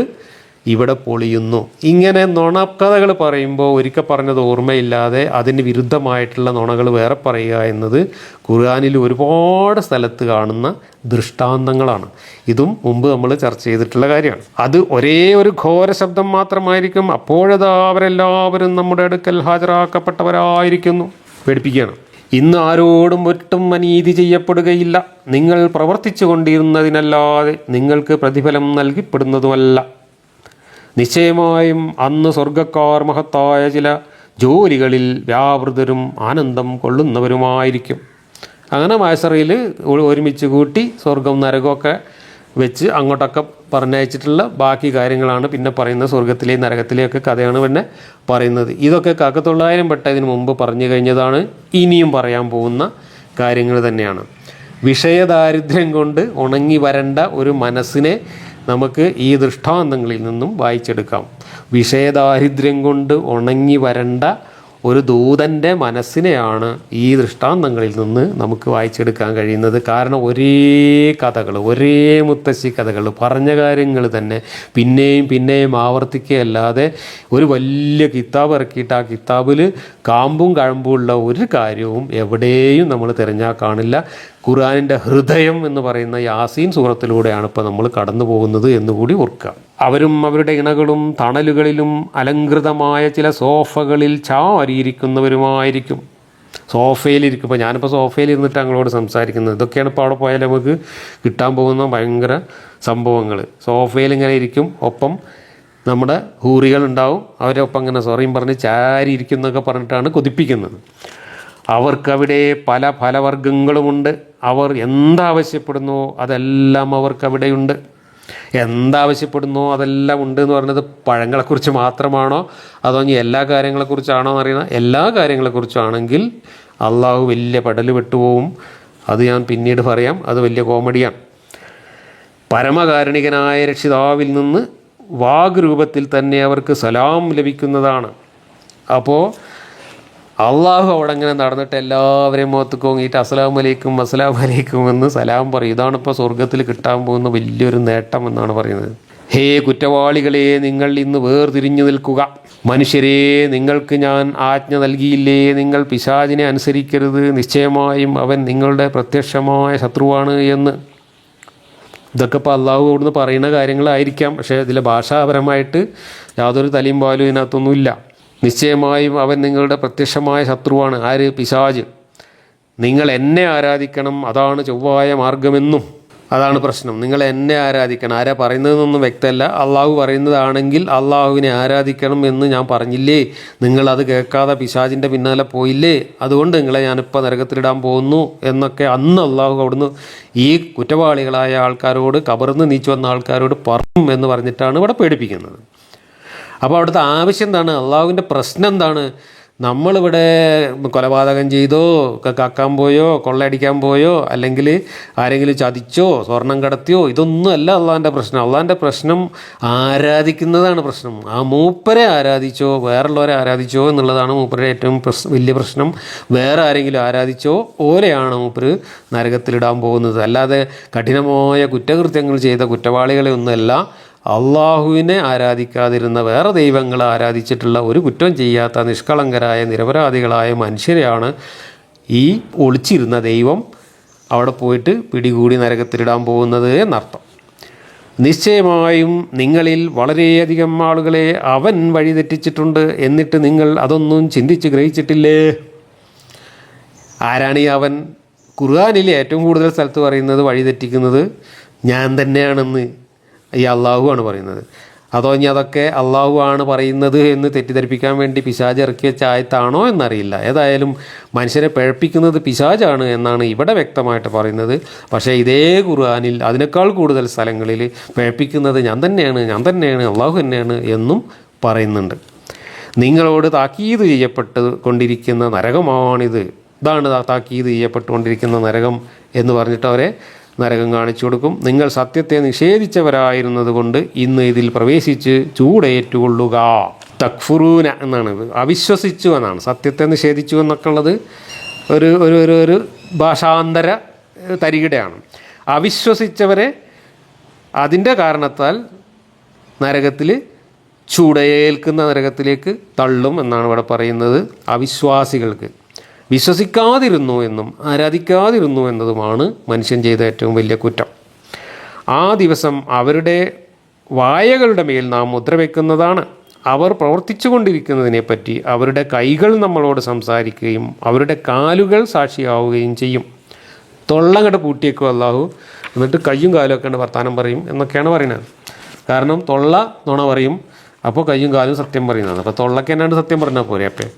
ഇവിടെ പൊളിയുന്നു. ഇങ്ങനെ നുണക്കഥകൾ പറയുമ്പോൾ ഒരിക്കൽ പറഞ്ഞത് ഓർമ്മയില്ലാതെ അതിന് വിരുദ്ധമായിട്ടുള്ള നുണകൾ വേറെ പറയുക എന്നത് ഖുർആനിൽ ഒരുപാട് സ്ഥലത്ത് കാണുന്ന ദൃഷ്ടാന്തങ്ങളാണ്. ഇതും മുമ്പ് നമ്മൾ ചർച്ച ചെയ്തിട്ടുള്ള കാര്യമാണ്. അത് ഒരേ ഒരു ഘോര ശബ്ദം മാത്രമായിരിക്കും, അപ്പോഴതാ അവരെല്ലാവരും നമ്മുടെ അടുക്കൽ ഹാജരാക്കപ്പെട്ടവരായിരിക്കുന്നു. പേടിപ്പിക്കുകയാണ്. ഇന്ന് ആരോടും ഒട്ടും അനീതി ചെയ്യപ്പെടുകയില്ല, നിങ്ങൾ പ്രവർത്തിച്ചു കൊണ്ടിരുന്നതിനല്ലാതെ നിങ്ങൾക്ക് പ്രതിഫലം നൽകപ്പെടുന്നതുമല്ല. നിശ്ചയമായും അന്ന് സ്വർഗക്കാർ മഹത്തായ ചില ജോലികളിൽ വ്യാപൃതരും ആനന്ദം കൊള്ളുന്നവരുമായിരിക്കും. അങ്ങനെ മഹ്ശറിൽ ഒരുമിച്ച് കൂട്ടി സ്വർഗം നരകമൊക്കെ വെച്ച് അങ്ങോട്ടൊക്കെ പറഞ്ഞയച്ചിട്ടുള്ള ബാക്കി കാര്യങ്ങളാണ് പിന്നെ പറയുന്നത്. സ്വർഗത്തിലെയും നരകത്തിലെയൊക്കെ കഥയാണ് പിന്നെ പറയുന്നത്. ഇതൊക്കെ 900 പെട്ടതിന് മുമ്പ് പറഞ്ഞു കഴിഞ്ഞതാണ്, ഇനിയും പറയാൻ പോകുന്ന കാര്യങ്ങൾ തന്നെയാണ്. വിഷയദാരിദ്ര്യം കൊണ്ട് ഉണങ്ങി വരേണ്ട ഒരു മനസ്സിനെ നമുക്ക് ഈ ദൃഷ്ടാന്തങ്ങളിൽ നിന്നും വായിച്ചെടുക്കാം. വിഷയദാരിദ്ര്യം കൊണ്ട് ഉണങ്ങി വരേണ്ട ഒരു ദൂതൻ്റെ മനസ്സിനെയാണ് ഈ ദൃഷ്ടാന്തങ്ങളിൽ നിന്ന് നമുക്ക് വായിച്ചെടുക്കാൻ കഴിയുന്നത്. കാരണം ഒരേ കഥകൾ, ഒരേ മുത്തശ്ശി കഥകൾ, പറഞ്ഞ കാര്യങ്ങൾ തന്നെ പിന്നെയും പിന്നെയും ആവർത്തിക്കുകയല്ലാതെ ഒരു വലിയ കിതാബ് ഇറക്കിയിട്ട് ആ കിതാബിൽ കാമ്പും കഴമ്പുമുള്ള ഒരു കാര്യവും എവിടെയും നമ്മൾ തിരഞ്ഞാൽ കാണില്ല. ഖുർആനിൻ്റെ ഹൃദയം എന്ന് പറയുന്ന യാസീൻ സൂറത്തിലൂടെയാണ് ഇപ്പോൾ നമ്മൾ കടന്നു പോകുന്നത് എന്നുകൂടി ഓർക്കുക. അവരും അവരുടെ ഇണകളും തണലുകളിലും അലങ്കൃതമായ ചില സോഫകളിൽ ചാരിയിരിക്കുന്നവരുമായിരിക്കും. സോഫയിലിരിക്കും. ഇപ്പോൾ ഞാനിപ്പോൾ സോഫയിൽ ഇരുന്നിട്ട് ഞങ്ങളോട് സംസാരിക്കുന്നത്, ഇതൊക്കെയാണ് ഇപ്പോൾ അവിടെ പോയാൽ നമുക്ക് കിട്ടാൻ പോകുന്ന ഭയങ്കര സംഭവങ്ങൾ. സോഫയിൽ ഇങ്ങനെ ഇരിക്കും, ഒപ്പം നമ്മുടെ ഹൂറികളുണ്ടാവും, അവരെ ഒപ്പം ഇങ്ങനെ സൊറയും പറഞ്ഞ് ചാരി ഇരിക്കുന്നൊക്കെ പറഞ്ഞിട്ടാണ് കൊതിപ്പിക്കുന്നത്. അവർക്കവിടെ പല ഫലവർഗ്ഗങ്ങളുമുണ്ട്. അവർ എന്താവശ്യപ്പെടുന്നു അതെല്ലാം അവർക്കവിടെയുണ്ട്. എന്താവശ്യപ്പെടുന്നു അതെല്ലാം ഉണ്ട് എന്ന് പറഞ്ഞത് പഴങ്ങളെക്കുറിച്ച് മാത്രമാണോ അതോ ഇനി എല്ലാ കാര്യങ്ങളെക്കുറിച്ചാണോ എന്നറിയണം. എല്ലാ കാര്യങ്ങളെക്കുറിച്ചാണെങ്കിൽ അള്ളാഹു വലിയ പെടൽ വിട്ടുപോകും. അത് ഞാൻ പിന്നീട് പറയാം, അത് വലിയ കോമഡിയാണ്. പരമകാരുണികനായ രക്ഷിതാവിൽ നിന്ന് വാഗ് രൂപത്തിൽ തന്നെ അവർക്ക് സലാം ലഭിക്കുന്നതാണ്. അപ്പോൾ അള്ളാഹു അവിടെ ഇങ്ങനെ നടന്നിട്ട് എല്ലാവരെയും മുഖത്ത് കോങ്ങിയിട്ട് അസ്സലാമു അലൈക്കും അസ്സലാമു അലൈക്കും എന്ന് സലാം പറയും. ഇതാണിപ്പോൾ സ്വർഗത്തിൽ കിട്ടാൻ പോകുന്ന വലിയൊരു നേട്ടം എന്നാണ് പറയുന്നത്. ഹേ കുറ്റവാളികളെ, നിങ്ങൾ ഇന്ന് വേർതിരിഞ്ഞു നിൽക്കുക. മനുഷ്യരെ, നിങ്ങൾക്ക് ഞാൻ ആജ്ഞ നൽകിയില്ലേ, നിങ്ങൾ പിശാചിനെ അനുസരിക്കരുത്, നിശ്ചയമായും അവൻ നിങ്ങളുടെ പ്രത്യക്ഷമായ ശത്രുവാണ് എന്ന്. ഇതൊക്കെ ഇപ്പോൾ അള്ളാഹു അവിടുന്ന് പറയുന്ന കാര്യങ്ങളായിരിക്കാം, പക്ഷേ ഇതിലെ ഭാഷാപരമായിട്ട് യാതൊരു തലയും പാലും ഇതിനകത്തൊന്നുമില്ല. നിശ്ചയമായും അവൻ നിങ്ങളുടെ പ്രത്യക്ഷമായ ശത്രുവാണ്. ആര്? പിശാച്. നിങ്ങൾ എന്നെ ആരാധിക്കണം, അതാണ് ചൊവ്വായ മാർഗമെന്നും. അതാണ് പ്രശ്നം. നിങ്ങൾ എന്നെ ആരാധിക്കണം. ആരാ പറയുന്നതെന്നൊന്നും വ്യക്തമല്ല. അള്ളാഹു പറയുന്നതാണെങ്കിൽ അള്ളാഹുവിനെ ആരാധിക്കണം എന്ന് ഞാൻ പറഞ്ഞില്ലേ, നിങ്ങളത് കേൾക്കാതെ പിശാചിൻ്റെ പിന്നാലെ പോയില്ലേ, അതുകൊണ്ട് നിങ്ങളെ ഞാനിപ്പോൾ നരകത്തിലിടാൻ പോകുന്നു എന്നൊക്കെ അന്ന് അള്ളാഹു അവിടുന്ന് ഈ കുറ്റവാളികളായ ആൾക്കാരോട്, കബറിന്ന് നീച്ചു വന്ന ആൾക്കാരോട് പറയും എന്ന് പറഞ്ഞിട്ടാണ് ഇവിടെ പേടിപ്പിക്കുന്നത്. അപ്പോൾ അവിടുത്തെ ആവശ്യം എന്താണ്? അള്ളാഹുവിൻ്റെ പ്രശ്നം എന്താണ്? നമ്മളിവിടെ കൊലപാതകം ചെയ്തോ, കക്കാൻ പോയോ, കൊള്ളയടിക്കാൻ പോയോ, അല്ലെങ്കിൽ ആരെങ്കിലും ചതിച്ചോ, സ്വർണം കടത്തിയോ, ഇതൊന്നും അല്ല അള്ളാഹിൻ്റെ പ്രശ്നം. അള്ളാഹിൻ്റെ പ്രശ്നം ആരാധിക്കുന്നതാണ് പ്രശ്നം. ആ മൂപ്പരെ ആരാധിച്ചോ വേറുള്ളവരെ ആരാധിച്ചോ എന്നുള്ളതാണ് മൂപ്പരുടെ ഏറ്റവും വലിയ പ്രശ്നം. വേറെ ആരെങ്കിലും ആരാധിച്ചോ ഓരെയാണ് മൂപ്പർ നരകത്തിലിടാൻ പോകുന്നത്. അല്ലാതെ കഠിനമായ കുറ്റകൃത്യങ്ങൾ ചെയ്ത കുറ്റവാളികളെ ഒന്നുമല്ല. അള്ളാഹുവിനെ ആരാധിക്കാതിരുന്ന വേറെ ദൈവങ്ങളെ ആരാധിച്ചിട്ടുള്ള ഒരു കുറ്റം ചെയ്യാത്ത നിഷ്കളങ്കരായ നിരപരാധികളായ മനുഷ്യരെയാണ് ഈ ഒളിച്ചിരുന്ന ദൈവം അവിടെ പോയിട്ട് പിടികൂടി നരകത്തിലിടാൻ പോകുന്നത് എന്നർത്ഥം. നിശ്ചയമായും നിങ്ങളിൽ വളരെയധികം ആളുകളെ അവൻ വഴിതെറ്റിച്ചിട്ടുണ്ട്, എന്നിട്ട് നിങ്ങൾ അതൊന്നും ചിന്തിച്ച് ഗ്രഹിച്ചിട്ടില്ലേ? ആരാണ് ഈ അവൻ? ഖുർആനിൽ ഏറ്റവും കൂടുതൽ സ്ഥലത്ത് പറയുന്നത് വഴി തെറ്റിക്കുന്നത് ഞാൻ തന്നെയാണെന്ന് ഈ അള്ളാഹു ആണ് പറയുന്നത്. അതോ ഇനി അതൊക്കെ അള്ളാഹു ആണ് പറയുന്നത് എന്ന് തെറ്റിദ്ധരിപ്പിക്കാൻ വേണ്ടി പിശാച് ഇറക്കി വെച്ച ആയത്താണോ എന്നറിയില്ല. ഏതായാലും മനുഷ്യരെ പിഴപ്പിക്കുന്നത് പിശാചാണ് എന്നാണ് ഇവിടെ വ്യക്തമായിട്ട് പറയുന്നത്. പക്ഷേ ഇതേ ഖുർആനിൽ അതിനേക്കാൾ കൂടുതൽ സ്ഥലങ്ങളിൽ പിഴപ്പിക്കുന്നത് ഞാൻ തന്നെയാണ് അള്ളാഹു തന്നെയാണ് എന്നും പറയുന്നുണ്ട്. നിങ്ങളോട് താക്കീത് ചെയ്യപ്പെട്ട് കൊണ്ടിരിക്കുന്ന നരകമാണിത്, ഇതാണ് താക്കീത് ചെയ്യപ്പെട്ടുകൊണ്ടിരിക്കുന്ന നരകം എന്ന് പറഞ്ഞിട്ട് അവരെ നരകം കാണിച്ചു കൊടുക്കും. നിങ്ങൾ സത്യത്തെ നിഷേധിച്ചവരായിരുന്നത് കൊണ്ട് ഇന്ന് ഇതിൽ പ്രവേശിച്ച് ചൂടേറ്റുകൊള്ളുക. തക്ഫുറൂന എന്നാണ്, അവിശ്വസിച്ചു എന്നാണ്. സത്യത്തെ നിഷേധിച്ചു എന്നൊക്കെ ഉള്ളത് ഒരു ഒരു ഒരു ഒരു ഭാഷാന്തര തരികിടയാണ്. അവിശ്വസിച്ചവരെ അതിൻ്റെ കാരണത്താൽ നരകത്തിൽ ചൂടേൽക്കുന്ന നരകത്തിലേക്ക് തള്ളും എന്നാണ് ഇവിടെ പറയുന്നത്. അവിശ്വാസികൾക്ക് വിശ്വസിക്കാതിരുന്നു എന്നും ആരാധിക്കാതിരുന്നു എന്നതുമാണ് മനുഷ്യൻ ചെയ്ത ഏറ്റവും വലിയ കുറ്റം. ആ ദിവസം അവരുടെ വായകളുടെ മേൽ നാം മുദ്ര വയ്ക്കുന്നതാണ്. അവർ പ്രവർത്തിച്ചു കൊണ്ടിരിക്കുന്നതിനെപ്പറ്റി അവരുടെ കൈകൾ നമ്മളോട് സംസാരിക്കുകയും അവരുടെ കാലുകൾ സാക്ഷിയാവുകയും ചെയ്യും. തൊള്ളങ്ങട്ട് പൂട്ടിയേക്കും അള്ളാഹു, എന്നിട്ട് കയ്യും കാലും ഒക്കെ വർത്താനം പറയും എന്നൊക്കെയാണ് പറയുന്നത്. കാരണം തൊള്ള നുണ പറയും, അപ്പോൾ കയ്യും കാലും സത്യം പറയുന്നതാണ്. അപ്പോൾ തൊള്ളക്ക് എന്നാണ്ട് സത്യം പറഞ്ഞാൽ പോരെ. അപ്പോൾ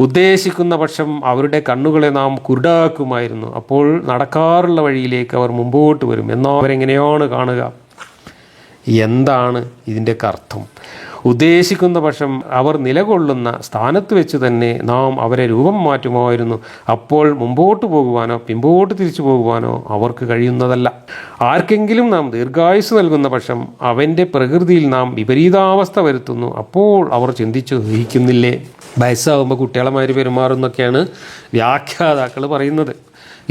ഉദ്ദേശിക്കുന്ന പക്ഷം അവരുടെ കണ്ണുകളെ നാം കുരുടാക്കുമായിരുന്നു. അപ്പോൾ നടക്കാറുള്ള വഴിയിലേക്ക് അവർ മുമ്പോട്ട് വരും. എന്നാൽ അവരെങ്ങനെയാണ് കാണുക? എന്താണ് ഇതിൻ്റെയൊക്കെ അർത്ഥം? ഉദ്ദേശിക്കുന്ന പക്ഷം അവർ നിലകൊള്ളുന്ന സ്ഥാനത്ത് വെച്ച് തന്നെ നാം അവരെ രൂപം മാറ്റുമായിരുന്നു. അപ്പോൾ മുമ്പോട്ട് പോകുവാനോ പിമ്പോട്ട് തിരിച്ചു പോകുവാനോ അവർക്ക് കഴിയുന്നതല്ല. ആർക്കെങ്കിലും നാം ദീർഘായുസ് നൽകുന്ന പക്ഷം അവൻ്റെ പ്രകൃതിയിൽ നാം വിപരീതാവസ്ഥ വരുത്തുന്നു. അപ്പോൾ അവർ ചിന്തിച്ചു ഗ്രഹിക്കുന്നില്ലേ? വയസ്സാകുമ്പോൾ കുട്ടികളെമാര് പെരുമാറുന്നൊക്കെയാണ് വ്യാഖ്യാതാക്കൾ പറയുന്നത്.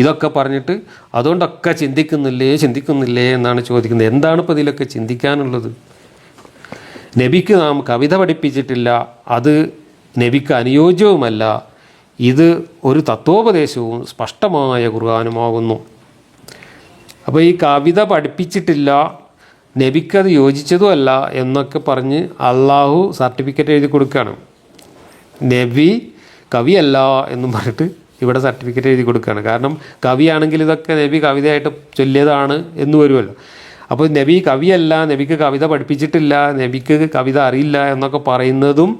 ഇതൊക്കെ പറഞ്ഞിട്ട് അതുകൊണ്ടൊക്കെ ചിന്തിക്കുന്നില്ലേ എന്നാണ് ചോദിക്കുന്നത്. എന്താണ് ഇപ്പോൾ ഇതിലൊക്കെ ചിന്തിക്കാനുള്ളത്? നബിക്ക് നാം കവിത പഠിപ്പിച്ചിട്ടില്ല, അത് നബിക്ക് അനുയോജ്യവുമല്ല. ഇത് ഒരു തത്വോപദേശവും സ്പഷ്ടമായ ഖുർആനുമാകുന്നു. അപ്പോൾ ഈ കവിത പഠിപ്പിച്ചിട്ടില്ല, നബിക്കത് യോജിച്ചതുമല്ല എന്നൊക്കെ പറഞ്ഞ് അള്ളാഹു സർട്ടിഫിക്കറ്റ് എഴുതി കൊടുക്കുകയാണ്. നബി കവിയല്ല എന്നും പറഞ്ഞിട്ട് ഇവിടെ സർട്ടിഫിക്കറ്റ് എഴുതി കൊടുക്കുകയാണ്. കാരണം കവിയാണെങ്കിൽ ഇതൊക്കെ നബി കവിതയായിട്ട് ചൊല്ലിയതാണ് എന്ന് വരുമല്ലോ. അപ്പോൾ നബി കവിയല്ല, നബിക്ക് കവിത പഠിപ്പിച്ചിട്ടില്ല, നബിക്ക് കവിത അറിയില്ല എന്നൊക്കെ പറയുന്നതും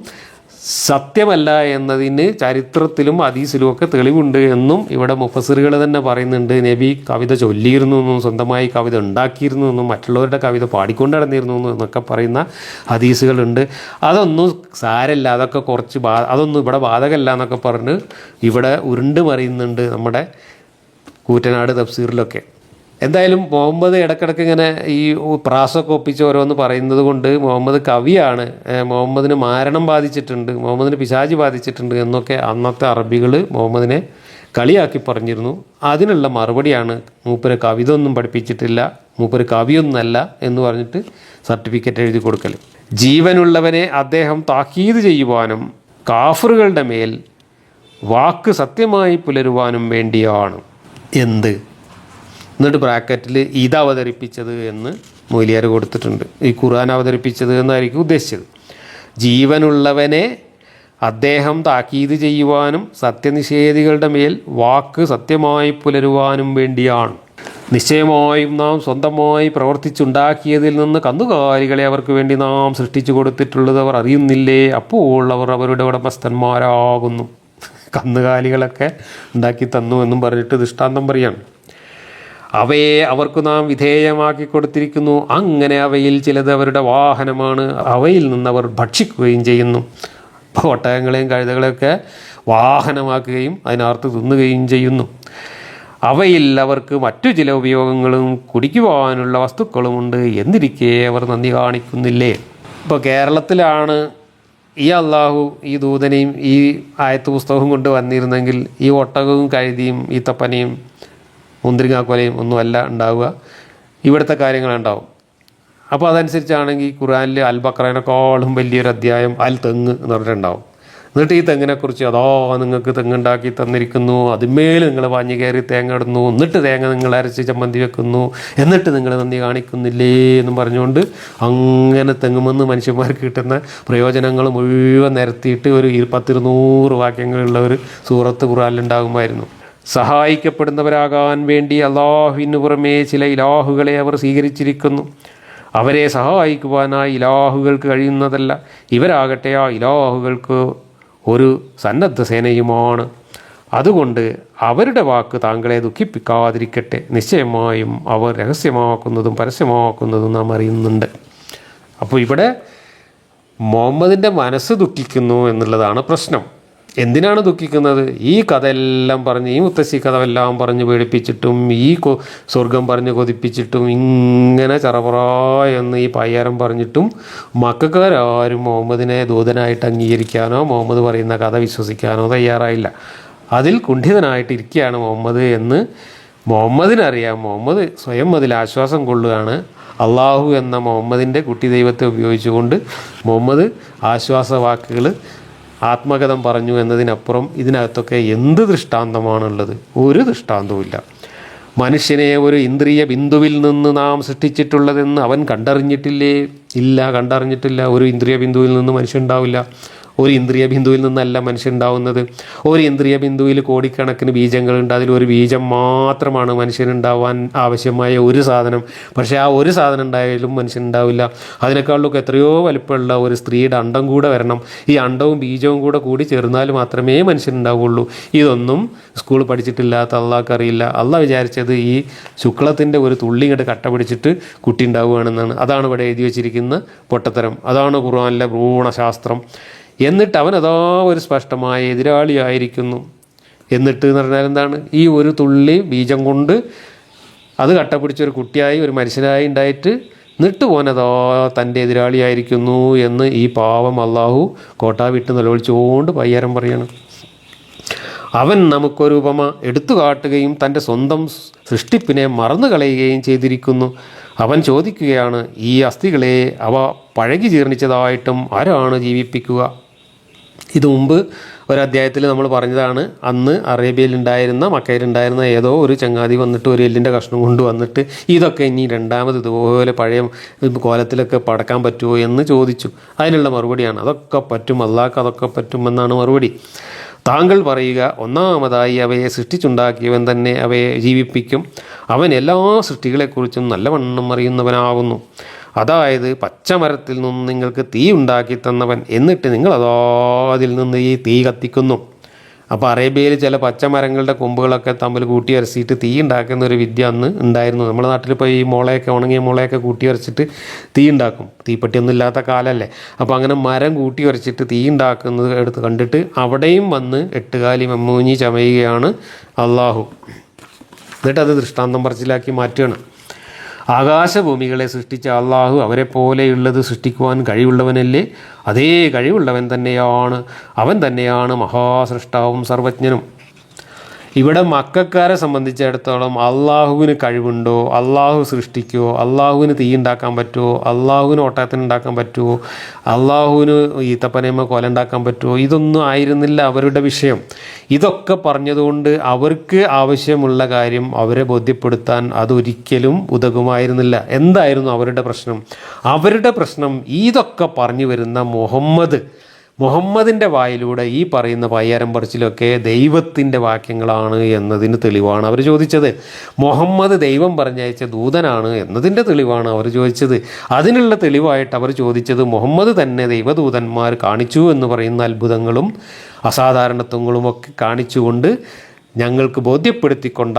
സത്യമല്ല എന്നതിന് ചരിത്രത്തിലും ഹദീസിലും ഒക്കെ തെളിവുണ്ട് എന്നും ഇവിടെ മുഫസ്സിറുകൾ തന്നെ പറയുന്നുണ്ട്. നബി കവിത ചൊല്ലിയിരുന്നു എന്നും സ്വന്തമായി കവിത ഉണ്ടാക്കിയിരുന്നു എന്നും മറ്റുള്ളവരുടെ കവിത പാടിക്കൊണ്ട് നടന്നിരുന്നു എന്നൊക്കെ പറയുന്ന ഹദീസുകളുണ്ട്. അതൊന്നും സാരല്ല, അതൊക്കെ കുറച്ച് അതൊന്നും ഇവിടെ ബാധകമല്ല എന്നൊക്കെ പറഞ്ഞ് ഇവിടെ ഉരുണ്ട് മറിയുന്നുണ്ട് നമ്മുടെ കൂറ്റനാട് തഫ്സീറിലൊക്കെ. എന്തായാലും മുഹമ്മദ് ഇടയ്ക്കിടയ്ക്ക് ഇങ്ങനെ ഈ പ്രാസൊക്കെ ഒപ്പിച്ച് ഓരോന്ന് പറയുന്നത് കൊണ്ട് മുഹമ്മദ് കവിയാണ്, മുഹമ്മദിന് മാരണം ബാധിച്ചിട്ടുണ്ട്, മുഹമ്മദിന് പിശാചി ബാധിച്ചിട്ടുണ്ട് എന്നൊക്കെ അന്നത്തെ അറബികൾ മുഹമ്മദിനെ കളിയാക്കി പറഞ്ഞിരുന്നു. അതിനുള്ള മറുപടിയാണ് മൂപ്പര് കവിത ഒന്നും പഠിപ്പിച്ചിട്ടില്ല, മൂപ്പര് കവിയൊന്നല്ല എന്ന് പറഞ്ഞിട്ട് സർട്ടിഫിക്കറ്റ് എഴുതി കൊടുക്കൽ. ജീവനുള്ളവനെ അദ്ദേഹം താക്കീത് ചെയ്യുവാനും കാഫറുകളുടെ മേൽ വാക്ക് സത്യമായി പുലരുവാനും വേണ്ടിയാണ്. എന്ത്? എന്നിട്ട് ബ്രാക്കറ്റിൽ ഇത് അവതരിപ്പിച്ചത് എന്ന് മൊയ്ലിയാർ കൊടുത്തിട്ടുണ്ട്. ഈ ഖുർആൻ അവതരിപ്പിച്ചത് എന്നായിരിക്കും ഉദ്ദേശിച്ചത്. ജീവനുള്ളവനെ അദ്ദേഹം താക്കീത് ചെയ്യുവാനും സത്യനിഷേധികളുടെ മേൽ വാക്ക് സത്യമായി പുലരുവാനും വേണ്ടിയാണ്. നിശ്ചയമായും നാം സ്വന്തമായി പ്രവർത്തിച്ചുണ്ടാക്കിയതിൽ നിന്ന് കന്നുകാലികളെ അവർക്ക് വേണ്ടി നാം സൃഷ്ടിച്ചു കൊടുത്തിട്ടുള്ളത് അവർ അറിയുന്നില്ലേ? അപ്പോൾ അവർ അവരുടെ ഉടമസ്ഥന്മാരാകുന്നു. കന്നുകാലികളൊക്കെ ഉണ്ടാക്കി തന്നു എന്നും പറഞ്ഞിട്ട് ദൃഷ്ടാന്തം പറയാണ്. അവയെ അവർക്ക് നാം വിധേയമാക്കി കൊടുത്തിരിക്കുന്നു. അങ്ങനെ അവയിൽ ചിലത് അവരുടെ വാഹനമാണ്, അവയിൽ നിന്ന് അവർ ഭക്ഷിക്കുകയും ചെയ്യുന്നു. ഒട്ടകങ്ങളെയും കഴുതകളെയൊക്കെ വാഹനമാക്കുകയും അതിനകത്ത് തിന്നുകയും ചെയ്യുന്നു. അവയിൽ അവർക്ക് മറ്റു ചില ഉപയോഗങ്ങളും കുടിക്കുവാനുള്ള വസ്തുക്കളുമുണ്ട്. എന്നിരിക്കെ അവർ നന്ദി കാണിക്കുന്നില്ലേ? ഇപ്പോൾ കേരളത്തിലാണ് ഈ അള്ളാഹു ഈ ദൂതനെയും ഈ ആയത്ത് പുസ്തകവും കൊണ്ട് വന്നിരുന്നെങ്കിൽ ഈ ഒട്ടകവും കഴുതിയും ഈത്തപ്പനയും മുന്തിരിങ്ങാക്കൊലയും ഒന്നുമല്ല ഉണ്ടാവുക, ഇവിടുത്തെ കാര്യങ്ങളുണ്ടാവും. അപ്പോൾ അതനുസരിച്ചാണെങ്കിൽ ഖുർആനിൽ അൽ ബഖറേനേക്കാളും വലിയൊരു അധ്യായം അൽ തെങ്ങ് എന്ന് പറഞ്ഞിട്ടുണ്ടാവും. എന്നിട്ട് ഈ തെങ്ങിനെക്കുറിച്ച് അതോ നിങ്ങൾക്ക് തെങ്ങുണ്ടാക്കി തന്നിരിക്കുന്നു, അതിന്മേൽ നിങ്ങൾ വാഞ്ഞു കയറി തേങ്ങ ഇടുന്നു, എന്നിട്ട് തേങ്ങ നിങ്ങൾ അരച്ച് ചമ്മന്തി വെക്കുന്നു, എന്നിട്ട് നിങ്ങൾ നന്ദി കാണിക്കുന്നില്ലേ എന്നും പറഞ്ഞുകൊണ്ട് അങ്ങനെ തെങ്ങുമെന്ന് മനുഷ്യന്മാർക്ക് കിട്ടുന്ന പ്രയോജനങ്ങൾ മുഴുവൻ നിരത്തിയിട്ട് ഒരു 200 വാക്യങ്ങളുള്ള ഒരു സൂറത്ത് ഖുർആനിലുണ്ടാകുമായിരുന്നു. സഹായിക്കപ്പെടുന്നവരാകാൻ വേണ്ടി അള്ളാഹുവിന് പുറമേ ചില ഇലാഹുകളെ അവർ സ്വീകരിച്ചിരിക്കുന്നു. അവരെ സഹായിക്കുവാനായി ഇലാഹുകൾക്ക് കഴിയുന്നതല്ല. ഇവരാകട്ടെ ആ ഇലാഹുകൾക്ക് ഒരു സന്നദ്ധ സേനയുമാണ്. അതുകൊണ്ട് അവരുടെ വാക്ക് താങ്കളെ ദുഃഖിപ്പിക്കാതിരിക്കട്ടെ. നിശ്ചയമായും അവർ രഹസ്യമാക്കുന്നതും പരസ്യമാക്കുന്നതും നാം അറിയുന്നുണ്ട്. അപ്പോൾ ഇവിടെ മുഹമ്മദിൻ്റെ മനസ്സ് ദുഃഖിക്കുന്നു എന്നുള്ളതാണ് പ്രശ്നം. എന്തിനാണ് ദുഃഖിക്കുന്നത്? ഈ കഥയെല്ലാം പറഞ്ഞ്, ഈ മുത്തശ്ശി കഥ എല്ലാം പറഞ്ഞ് പേടിപ്പിച്ചിട്ടും, ഈ സ്വർഗം പറഞ്ഞ് കൊതിപ്പിച്ചിട്ടും, ഇങ്ങനെ ചറപറ എന്ന് ഈ പയ്യാരം പറഞ്ഞിട്ടും മക്കാരാരും മുഹമ്മദിനെ ദൂതനായിട്ട് അംഗീകരിക്കാനോ മുഹമ്മദ് പറയുന്ന കഥ വിശ്വസിക്കാനോ തയ്യാറായില്ല. അതിൽ കുണ്ഠിതനായിട്ടിരിക്കുകയാണ് മുഹമ്മദ് എന്ന് മുഹമ്മദിനറിയാം. മുഹമ്മദ് സ്വയം അതിൽ ആശ്വാസം കൊള്ളുകയാണ്. അള്ളാഹു എന്ന മുഹമ്മദിൻ്റെ കുട്ടി ദൈവത്തെ ഉപയോഗിച്ചുകൊണ്ട് മുഹമ്മദ് ആശ്വാസവാക്കുകൾ ആത്മകഥം പറഞ്ഞു എന്നതിനപ്പുറം ഇതിനകത്തൊക്കെ എന്ത് ദൃഷ്ടാന്തമാണുള്ളത്? ഒരു ദൃഷ്ടാന്തവുമില്ല. മനുഷ്യനെ ഒരു ഇന്ദ്രിയ ബിന്ദുവിൽ നിന്ന് നാം സൃഷ്ടിച്ചിട്ടുള്ളതെന്ന് അവൻ കണ്ടറിഞ്ഞിട്ടില്ലേ? ഇല്ല, കണ്ടറിഞ്ഞിട്ടില്ല. ഒരു ഇന്ദ്രിയ ബിന്ദുവിൽ നിന്ന് മനുഷ്യൻ ഉണ്ടാവില്ല. ഒരു ഇന്ദ്രിയ ബിന്ദുവിൽ നിന്നല്ല മനുഷ്യൻ ഉണ്ടാവുന്നത്. ഒരു ഇന്ദ്രിയ ബിന്ദുവിൽ കോടിക്കണക്കിന് ബീജങ്ങളുണ്ട്. അതിലൊരു ബീജം മാത്രമാണ് മനുഷ്യനുണ്ടാവാൻ ആവശ്യമായ ഒരു സാധനം. പക്ഷേ ആ ഒരു സാധനം ഉണ്ടായാലും മനുഷ്യൻ ഉണ്ടാവില്ല. അതിനേക്കാളിലൊക്കെ എത്രയോ വലിപ്പമുള്ള ഒരു സ്ത്രീയുടെ അണ്ടം കൂടെ വരണം. ഈ അണ്ടവും ബീജവും കൂടി ചേർന്നാൽ മാത്രമേ മനുഷ്യൻ ഉണ്ടാവുള്ളൂ. ഇതൊന്നും സ്കൂൾ പഠിച്ചിട്ടില്ലാത്ത അള്ളാഹ്ക്കറിയില്ല. അള്ളാഹ് വിചാരിച്ചത് ഈ ശുക്ലത്തിൻ്റെ ഒരു തുള്ളി ഇങ്ങോട്ട് കട്ട പിടിച്ചിട്ട് കുട്ടി ഉണ്ടാവുകയാണെന്നാണ്. അതാണ് ഇവിടെ എഴുതി വച്ചിരിക്കുന്ന പൊട്ടത്തരം. അതാണ് ഖുർആനിലെ ഭ്രൂണശാസ്ത്രം. എന്നിട്ട് അവനതാ ഒരു സ്പഷ്ടമായ എതിരാളിയായിരിക്കുന്നു. എന്നിട്ട് എന്ന് പറഞ്ഞാൽ എന്താണ്? ഈ ഒരു തുള്ളി ബീജം കൊണ്ട് അത് കട്ട പിടിച്ചൊരു കുട്ടിയായി ഒരു മനുഷ്യനായി ഉണ്ടായിട്ട് എന്നിട്ട് പോനതോ തൻ്റെ എതിരാളിയായിരിക്കുന്നു എന്ന് ഈ പാവം അള്ളാഹു കോട്ടാ വിട്ട് നിലവിളിച്ചുകൊണ്ട് പയ്യാരം പറയാണ്. അവൻ നമുക്കൊരു ഉപമ എടുത്തു കാട്ടുകയും തൻ്റെ സ്വന്തം സൃഷ്ടിപ്പിനെ മറന്നു കളയുകയും ചെയ്തിരിക്കുന്നു. അവൻ ചോദിക്കുകയാണ്, ഈ അസ്ഥികളെ അവ പഴകി ജീർണിച്ചതായിട്ടും ആരാണ് ജീവിപ്പിക്കുക? ഇത് മുമ്പ് ഒരധ്യായത്തിൽ നമ്മൾ പറഞ്ഞതാണ്. അന്ന് അറേബ്യയിലുണ്ടായിരുന്ന മക്കയിലുണ്ടായിരുന്ന ഏതോ ഒരു ചങ്ങാതി വന്നിട്ട് ഒരു എല്ലിൻ്റെ കഷ്ണം കൊണ്ട് വന്നിട്ട് ഇതൊക്കെ ഇനി രണ്ടാമത് ഇതുപോലെ പഴയ കോലത്തിലൊക്കെ പടക്കാൻ പറ്റുമോ എന്ന് ചോദിച്ചു. അതിനുള്ള മറുപടിയാണ്, അതൊക്കെ പറ്റും, അള്ളാഹ്ക്ക് അതൊക്കെ പറ്റുമെന്നാണ് മറുപടി. താങ്കൾ പറയുക, ഒന്നാമതായി അവയെ സൃഷ്ടിച്ചുണ്ടാക്കിയവൻ തന്നെ അവയെ ജീവിപ്പിക്കും. അവൻ എല്ലാ സൃഷ്ടികളെക്കുറിച്ചും നല്ലവണ്ണം അറിയുന്നവനാകുന്നു. അതായത് പച്ചമരത്തിൽ നിന്ന് നിങ്ങൾക്ക് തീ ഉണ്ടാക്കി തന്നവൻ, എന്നിട്ട് നിങ്ങളതാ അതിൽ നിന്ന് ഈ തീ കത്തിക്കുന്നു. അപ്പോൾ അറേബ്യയിൽ ചില പച്ചമരങ്ങളുടെ കൊമ്പുകളൊക്കെ തമ്മിൽ കൂട്ടി അരച്ചിട്ട് തീ ഉണ്ടാക്കുന്ന ഒരു വിദ്യ അന്ന് ഉണ്ടായിരുന്നു. നമ്മുടെ നാട്ടിലിപ്പോൾ ഈ മുളയൊക്കെ, ഉണങ്ങിയ മുളയൊക്കെ കൂട്ടി അരച്ചിട്ട് തീ ഉണ്ടാക്കും. തീപ്പെട്ടിയൊന്നും ഇല്ലാത്ത കാലമല്ലേ. അപ്പോൾ അങ്ങനെ മരം കൂട്ടി അരച്ചിട്ട് തീ ഉണ്ടാക്കുന്നത് എടുത്ത് കണ്ടിട്ട് അവിടെയും വന്ന് എട്ടുകാലി മെമ്മൂഞ്ഞി ചമയുകയാണ് അള്ളാഹു. എന്നിട്ട് അത് ദൃഷ്ടാന്തം പറച്ചിലാക്കി മാറ്റുകയാണ്. ആകാശഭൂമികളെ സൃഷ്ടിച്ച അള്ളാഹു അവരെ പോലെയുള്ളത് സൃഷ്ടിക്കുവാൻ കഴിവുള്ളവനല്ലേ? അതേ കഴിവുള്ളവൻ തന്നെയാണ്. അവൻ തന്നെയാണ് മഹാസൃഷ്ടാവും സർവജ്ഞനും. ഇവിടെ മക്കാരെ സംബന്ധിച്ചിടത്തോളം അള്ളാഹുവിന് കഴിവുണ്ടോ? അള്ളാഹു സൃഷ്ടിക്കുമോ? അള്ളാഹുവിന് തീ ഉണ്ടാക്കാൻ പറ്റുമോ? അള്ളാഹുവിന് ഒട്ടകത്തിന് ഉണ്ടാക്കാൻ പറ്റുമോ? അള്ളാഹുവിന് ഈത്തപ്പനയമ്മ കൊല ഉണ്ടാക്കാൻ പറ്റുമോ? ഇതൊന്നും ആയിരുന്നില്ല അവരുടെ വിഷയം. ഇതൊക്കെ പറഞ്ഞതുകൊണ്ട് അവർക്ക് ആവശ്യമുള്ള കാര്യം അവരെ ബോധ്യപ്പെടുത്താൻ അതൊരിക്കലും ഉതകുമായിരുന്നില്ല. എന്തായിരുന്നു അവരുടെ പ്രശ്നം? അവരുടെ പ്രശ്നം ഇതൊക്കെ പറഞ്ഞു വരുന്ന മുഹമ്മദിൻ്റെ വായിലൂടെ ഈ പറയുന്ന പയ്യാരം പറച്ചിലൊക്കെ ദൈവത്തിൻ്റെ വാക്യങ്ങളാണ് എന്നതിന് തെളിവാണ് അവർ ചോദിച്ചത്. മുഹമ്മദ് ദൈവം പറഞ്ഞയച്ച ദൂതനാണ് എന്നതിൻ്റെ തെളിവാണ് അവർ ചോദിച്ചത്. അതിനുള്ള തെളിവായിട്ട് അവർ ചോദിച്ചത് മുഹമ്മദ് തന്നെ ദൈവദൂതന്മാർ കാണിച്ചു എന്ന് പറയുന്ന അത്ഭുതങ്ങളും അസാധാരണത്വങ്ങളുമൊക്കെ കാണിച്ചുകൊണ്ട് ഞങ്ങൾക്ക് ബോധ്യപ്പെടുത്തിക്കൊണ്ട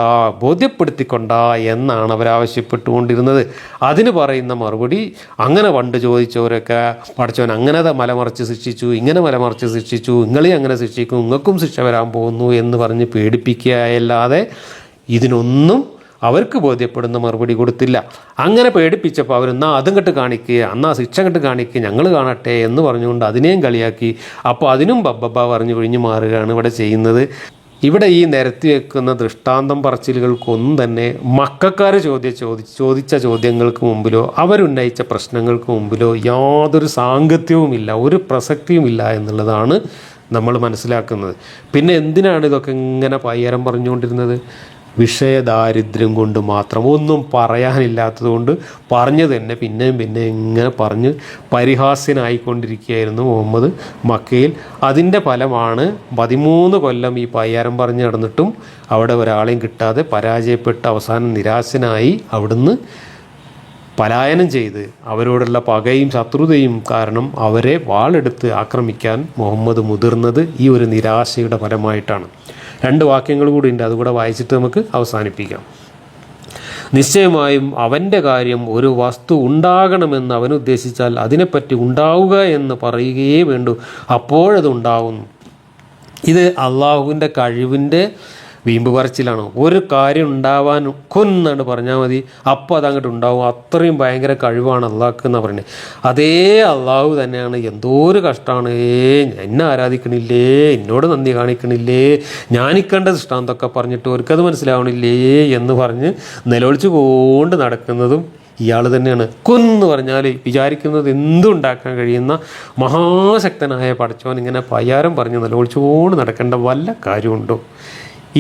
എന്നാണ് അവരാവശ്യപ്പെട്ടുകൊണ്ടിരുന്നത്. അതിന് പറയുന്ന മറുപടി, അങ്ങനെ പണ്ട് ചോദിച്ചവരൊക്കെ പഠിച്ചവൻ അങ്ങനെ മലമറിച്ച് ശിക്ഷിച്ചു, ഇങ്ങനെ മലമറിച്ച് ശിക്ഷിച്ചു, നിങ്ങളെ അങ്ങനെ ശിക്ഷിക്കും, നിങ്ങൾക്കും ശിക്ഷ വരാൻ പോകുന്നു എന്ന് പറഞ്ഞ് പേടിപ്പിക്കുകയല്ലാതെ ഇതിനൊന്നും അവർക്ക് ബോധ്യപ്പെടുന്ന മറുപടി കൊടുത്തില്ല. അങ്ങനെ പേടിപ്പിച്ചപ്പോൾ അവരെന്നാ അതും കെട്ട് കാണിക്കുക, എന്നാ ശിക്ഷ കെട്ട് കാണിക്കുക, ഞങ്ങൾ കാണട്ടെ എന്ന് പറഞ്ഞുകൊണ്ട് അതിനെയും കളിയാക്കി. അപ്പോൾ അതിനും ബബ്ബ പറഞ്ഞു ഒഴിഞ്ഞു മാറുകയാണ് ഇവിടെ ചെയ്യുന്നത്. ഇവിടെ ഈ നിരത്തി വെക്കുന്ന ദൃഷ്ടാന്തം പറച്ചിലുകൾക്കൊന്നും തന്നെ മക്കാർ ചോദിച്ച ചോദ്യങ്ങൾക്ക് മുമ്പിലോ അവരുന്നയിച്ച പ്രശ്നങ്ങൾക്ക് മുമ്പിലോ യാതൊരു സാങ്കത്യവുമില്ല, ഒരു പ്രസക്തിയുമില്ല എന്നുള്ളതാണ് നമ്മൾ മനസ്സിലാക്കുന്നത്. പിന്നെ എന്തിനാണ് ഇതൊക്കെ ഇങ്ങനെ പയ്യാരം പറഞ്ഞുകൊണ്ടിരുന്നത്? വിഷയദാരിദ്ര്യം കൊണ്ട് മാത്രം, ഒന്നും പറയാനില്ലാത്തത് കൊണ്ട് പറഞ്ഞു തന്നെ പിന്നെയും പിന്നെ ഇങ്ങനെ പറഞ്ഞ് പരിഹാസ്യനായിക്കൊണ്ടിരിക്കുകയായിരുന്നു മുഹമ്മദ് മക്കയിൽ. അതിൻ്റെ ഫലമാണ് 13 കൊല്ലം ഈ പയ്യാരം പറഞ്ഞ് നടന്നിട്ടും അവിടെ ഒരാളെയും കിട്ടാതെ പരാജയപ്പെട്ട് അവസാനം നിരാശനായി അവിടുന്ന് പലായനം ചെയ്ത് അവരോടുള്ള പകയും ശത്രുതയും കാരണം അവരെ വാളെടുത്ത് ആക്രമിക്കാൻ മുഹമ്മദ് മുതിർന്നത് ഈ ഒരു നിരാശയുടെ ഫലമായിട്ടാണ്. 2 വാക്യങ്ങൾ കൂടി ഉണ്ട്, അതുകൂടെ വായിച്ചിട്ട് നമുക്ക് അവസാനിപ്പിക്കാം. നിശ്ചയമായും അവൻ്റെ കാര്യം ഒരു വസ്തു ഉണ്ടാകണമെന്ന് അവൻ ഉദ്ദേശിച്ചാൽ അതിനെപ്പറ്റി ഉണ്ടാവുക എന്ന് പറയുകയേ വേണ്ടൂ, അപ്പോഴത് ഉണ്ടാവുന്നു. ഇത് അള്ളാഹുവിൻ്റെ കഴിവിൻ്റെ വീമ്പ് പറച്ചിലാണ്. ഒരു കാര്യം ഉണ്ടാവാൻ കൊന്നാണ് പറഞ്ഞാൽ മതി, അപ്പോൾ അതങ്ങോട്ട് ഉണ്ടാവും. അത്രയും ഭയങ്കര കഴിവാണ് അള്ളാഹ്ക്ക് എന്ന് പറയുന്നത്. അതേ അള്ളാഹു തന്നെയാണ് എന്തോ ഒരു കഷ്ടമാണ്, എന്നെ ആരാധിക്കണില്ലേ, എന്നോട് നന്ദി കാണിക്കണില്ലേ, ഞാനിക്കേണ്ട ദൃഷ്ടാന്തൊക്കെ പറഞ്ഞിട്ട് അവർക്കത് മനസ്സിലാവണില്ലേ എന്ന് പറഞ്ഞ് നിലവിളിച്ചു കൊണ്ട് നടക്കുന്നതും ഇയാൾ തന്നെയാണ്. കൊന്ന് പറഞ്ഞാൽ വിചാരിക്കുന്നത് എന്തും ഉണ്ടാക്കാൻ കഴിയുന്ന മഹാശക്തനായ പടച്ചവൻ ഇങ്ങനെ പയ്യാരം പറഞ്ഞ് നിലവിളിച്ചുകൊണ്ട് നടക്കേണ്ട വല്ല കാര്യമുണ്ടോ?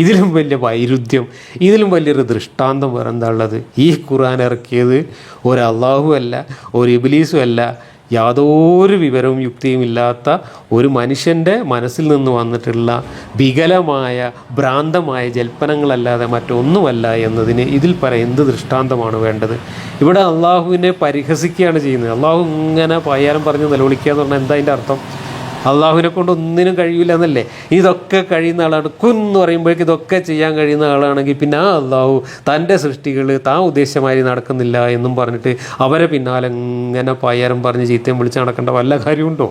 ഇതിലും വലിയ വൈരുദ്ധ്യം, ഇതിലും വലിയൊരു ദൃഷ്ടാന്തം വേറെ എന്താ ഉള്ളത്? ഈ ഖുർആൻ ഇറക്കിയത് ഒരു അള്ളാഹു അല്ല, ഒരു ഇബ്ലീസും അല്ല, യാതൊരു വിവരവും യുക്തിയും ഇല്ലാത്ത ഒരു മനുഷ്യൻ്റെ മനസ്സിൽ നിന്ന് വന്നിട്ടുള്ള വികലമായ ഭ്രാന്തമായ ജൽപ്പനങ്ങളല്ലാതെ മറ്റൊന്നുമല്ല എന്നതിന് ഇതിൽ എന്ത് ദൃഷ്ടാന്തമാണ് വേണ്ടത്? ഇവിടെ അള്ളാഹുവിനെ പരിഹസിക്കുകയാണ് ചെയ്യുന്നത്. അള്ളാഹു ഇങ്ങനെ പയ്യാരം പറഞ്ഞ് നിലവിളിക്കുക എന്ന് പറഞ്ഞാൽ എന്താ അതിൻ്റെ അർത്ഥം? അള്ളാഹുവിനെ കൊണ്ട് ഒന്നിനും കഴിയില്ല എന്നല്ലേ? ഇതൊക്കെ കഴിയുന്ന ആളാണ്. കുന്ന് പറയുമ്പോഴേക്ക് ഇതൊക്കെ ചെയ്യാൻ കഴിയുന്ന ആളാണെങ്കിൽ പിന്നെ ആ അള്ളാഹു തൻ്റെ സൃഷ്ടികൾ താൻ ഉദ്ദേശമാതിരി നടക്കുന്നില്ല എന്നും പറഞ്ഞിട്ട് അവരെ പിന്നാലെ ഇങ്ങനെ പയ്യാരം പറഞ്ഞ് ചീത്തയും വിളിച്ച് നടക്കേണ്ട വല്ല കാര്യമുണ്ടോ?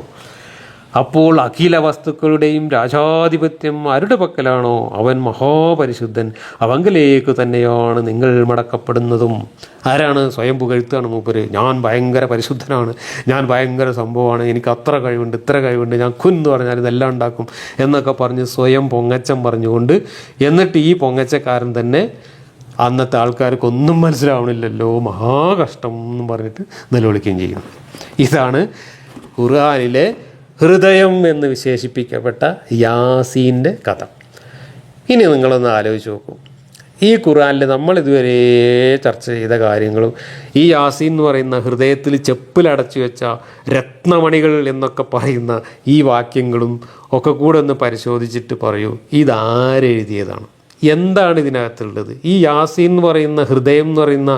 അപ്പോൾ അഖില വസ്തുക്കളുടെയും രാജാധിപത്യം ആരുടെ പക്കലാണോ അവൻ മഹാപരിശുദ്ധൻ, അവങ്കിലേക്ക് തന്നെയാണ് നിങ്ങൾ മടക്കപ്പെടുന്നതും. ആരാണ്? സ്വയം പുകഴ്ത്താണ് മൂപ്പര്. ഞാൻ ഭയങ്കര പരിശുദ്ധനാണ്, ഞാൻ ഭയങ്കര സംഭവമാണ്, എനിക്ക് അത്ര കഴിവുണ്ട്, ഇത്ര കഴിവുണ്ട്, ഞാൻ കുന്ന് പറഞ്ഞാൽ ഇതെല്ലാം ഉണ്ടാക്കും എന്നൊക്കെ പറഞ്ഞ് സ്വയം പൊങ്ങച്ചം പറഞ്ഞുകൊണ്ട്, എന്നിട്ട് ഈ പൊങ്ങച്ചക്കാരൻ തന്നെ അന്നത്തെ ആൾക്കാർക്ക് ഒന്നും മനസ്സിലാവണില്ലല്ലോ, മഹാകഷ്ടം എന്നും പറഞ്ഞിട്ട് നിലവിളിക്കുകയും ചെയ്യും. ഇതാണ് ഖുർആനിലെ ഹൃദയം എന്ന് വിശേഷിപ്പിക്കപ്പെട്ട യാസീൻ്റെ കഥ. ഇനി നിങ്ങളൊന്ന് ആലോചിച്ച് നോക്കൂ, ഈ ഖുർആനിൽ നമ്മൾ ഇതുവരെ ചർച്ച ചെയ്ത കാര്യങ്ങളും ഈ യാസീൻ എന്ന് പറയുന്ന ഹൃദയത്തിൽ ചെപ്പിലടച്ചു വെച്ച രത്നമണികൾ എന്നൊക്കെ പറയുന്ന ഈ വാക്യങ്ങളും ഒക്കെ കൂടെ ഒന്ന് പരിശോധിച്ചിട്ട് പറയൂ, ഇതാരെഴുതിയതാണ്? എന്താണ് ഇതിനകത്തുള്ളത്? ഈ യാസീൻ എന്ന് പറയുന്ന ഹൃദയം എന്ന് പറയുന്ന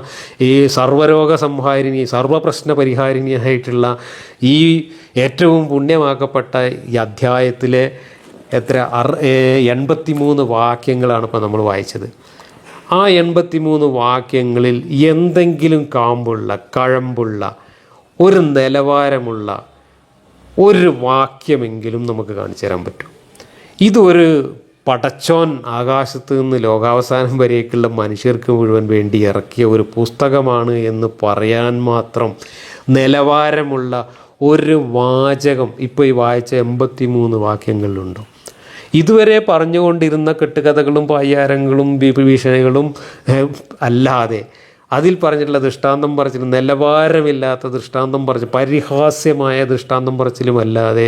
ഈ സർവ്വരോഗ സംഹാരിണി, സർവ്വപ്രശ്ന പരിഹാരിണിയായിട്ടുള്ള ഈ ഏറ്റവും പുണ്യമാക്കപ്പെട്ട ഈ അധ്യായത്തിലെ 83 വാക്യങ്ങളാണ് ഇപ്പോൾ നമ്മൾ വായിച്ചത്. ആ 83 വാക്യങ്ങളിൽ എന്തെങ്കിലും കാമ്പുള്ള, കഴമ്പുള്ള, ഒരു നിലവാരമുള്ള ഒരു വാക്യമെങ്കിലും നമുക്ക് കാണിച്ചു തരാൻ പറ്റും? ഇതൊരു പടച്ചോൻ ആകാശത്ത് നിന്ന് ലോകാവസാനം വരേക്കുള്ള മനുഷ്യർക്ക് മുഴുവൻ വേണ്ടി ഇറക്കിയ ഒരു പുസ്തകമാണ് എന്ന് പറയാൻ മാത്രം നിലവാരമുള്ള ഒരു വാചകം ഇപ്പോൾ ഈ വായിച്ച 83 വാക്യങ്ങളിലുണ്ടോ? ഇതുവരെ പറഞ്ഞുകൊണ്ടിരുന്ന കെട്ടുകഥകളും പയ്യാരങ്ങളും ഭീഷണികളും അല്ലാതെ അതിൽ പറഞ്ഞിട്ടുള്ള ദൃഷ്ടാന്തം പറച്ചിലും നിലവാരമില്ലാത്ത ദൃഷ്ടാന്തം പറച്ചിൽ, പരിഹാസ്യമായ ദൃഷ്ടാന്തം പറച്ചിലും അല്ലാതെ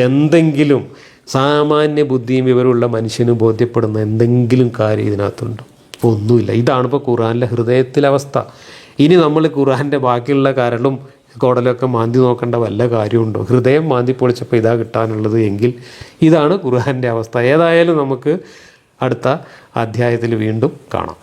എന്തെങ്കിലും സാമാന്യ ബുദ്ധിയും വിവരമുള്ള മനുഷ്യന് ബോധ്യപ്പെടുന്ന എന്തെങ്കിലും കാര്യം ഇതിനകത്തുണ്ടോ? ഒന്നുമില്ല. ഇതാണിപ്പോൾ ഖുർആനിലെ ഹൃദയത്തിലെ അവസ്ഥ. ഇനി നമ്മൾ ഖുർആൻ്റെ ബാക്കിയുള്ള കരളും കുടലൊക്കെ മാന്തി നോക്കേണ്ട വല്ല കാര്യമുണ്ടോ? ഹൃദയം മാന്തി പൊളിച്ചപ്പോൾ ഇതാ കിട്ടാനുള്ളത് എങ്കിൽ ഇതാണ് ഖുർആൻ്റെ അവസ്ഥ. ഏതായാലും നമുക്ക് അടുത്ത അധ്യായത്തിൽ വീണ്ടും കാണാം.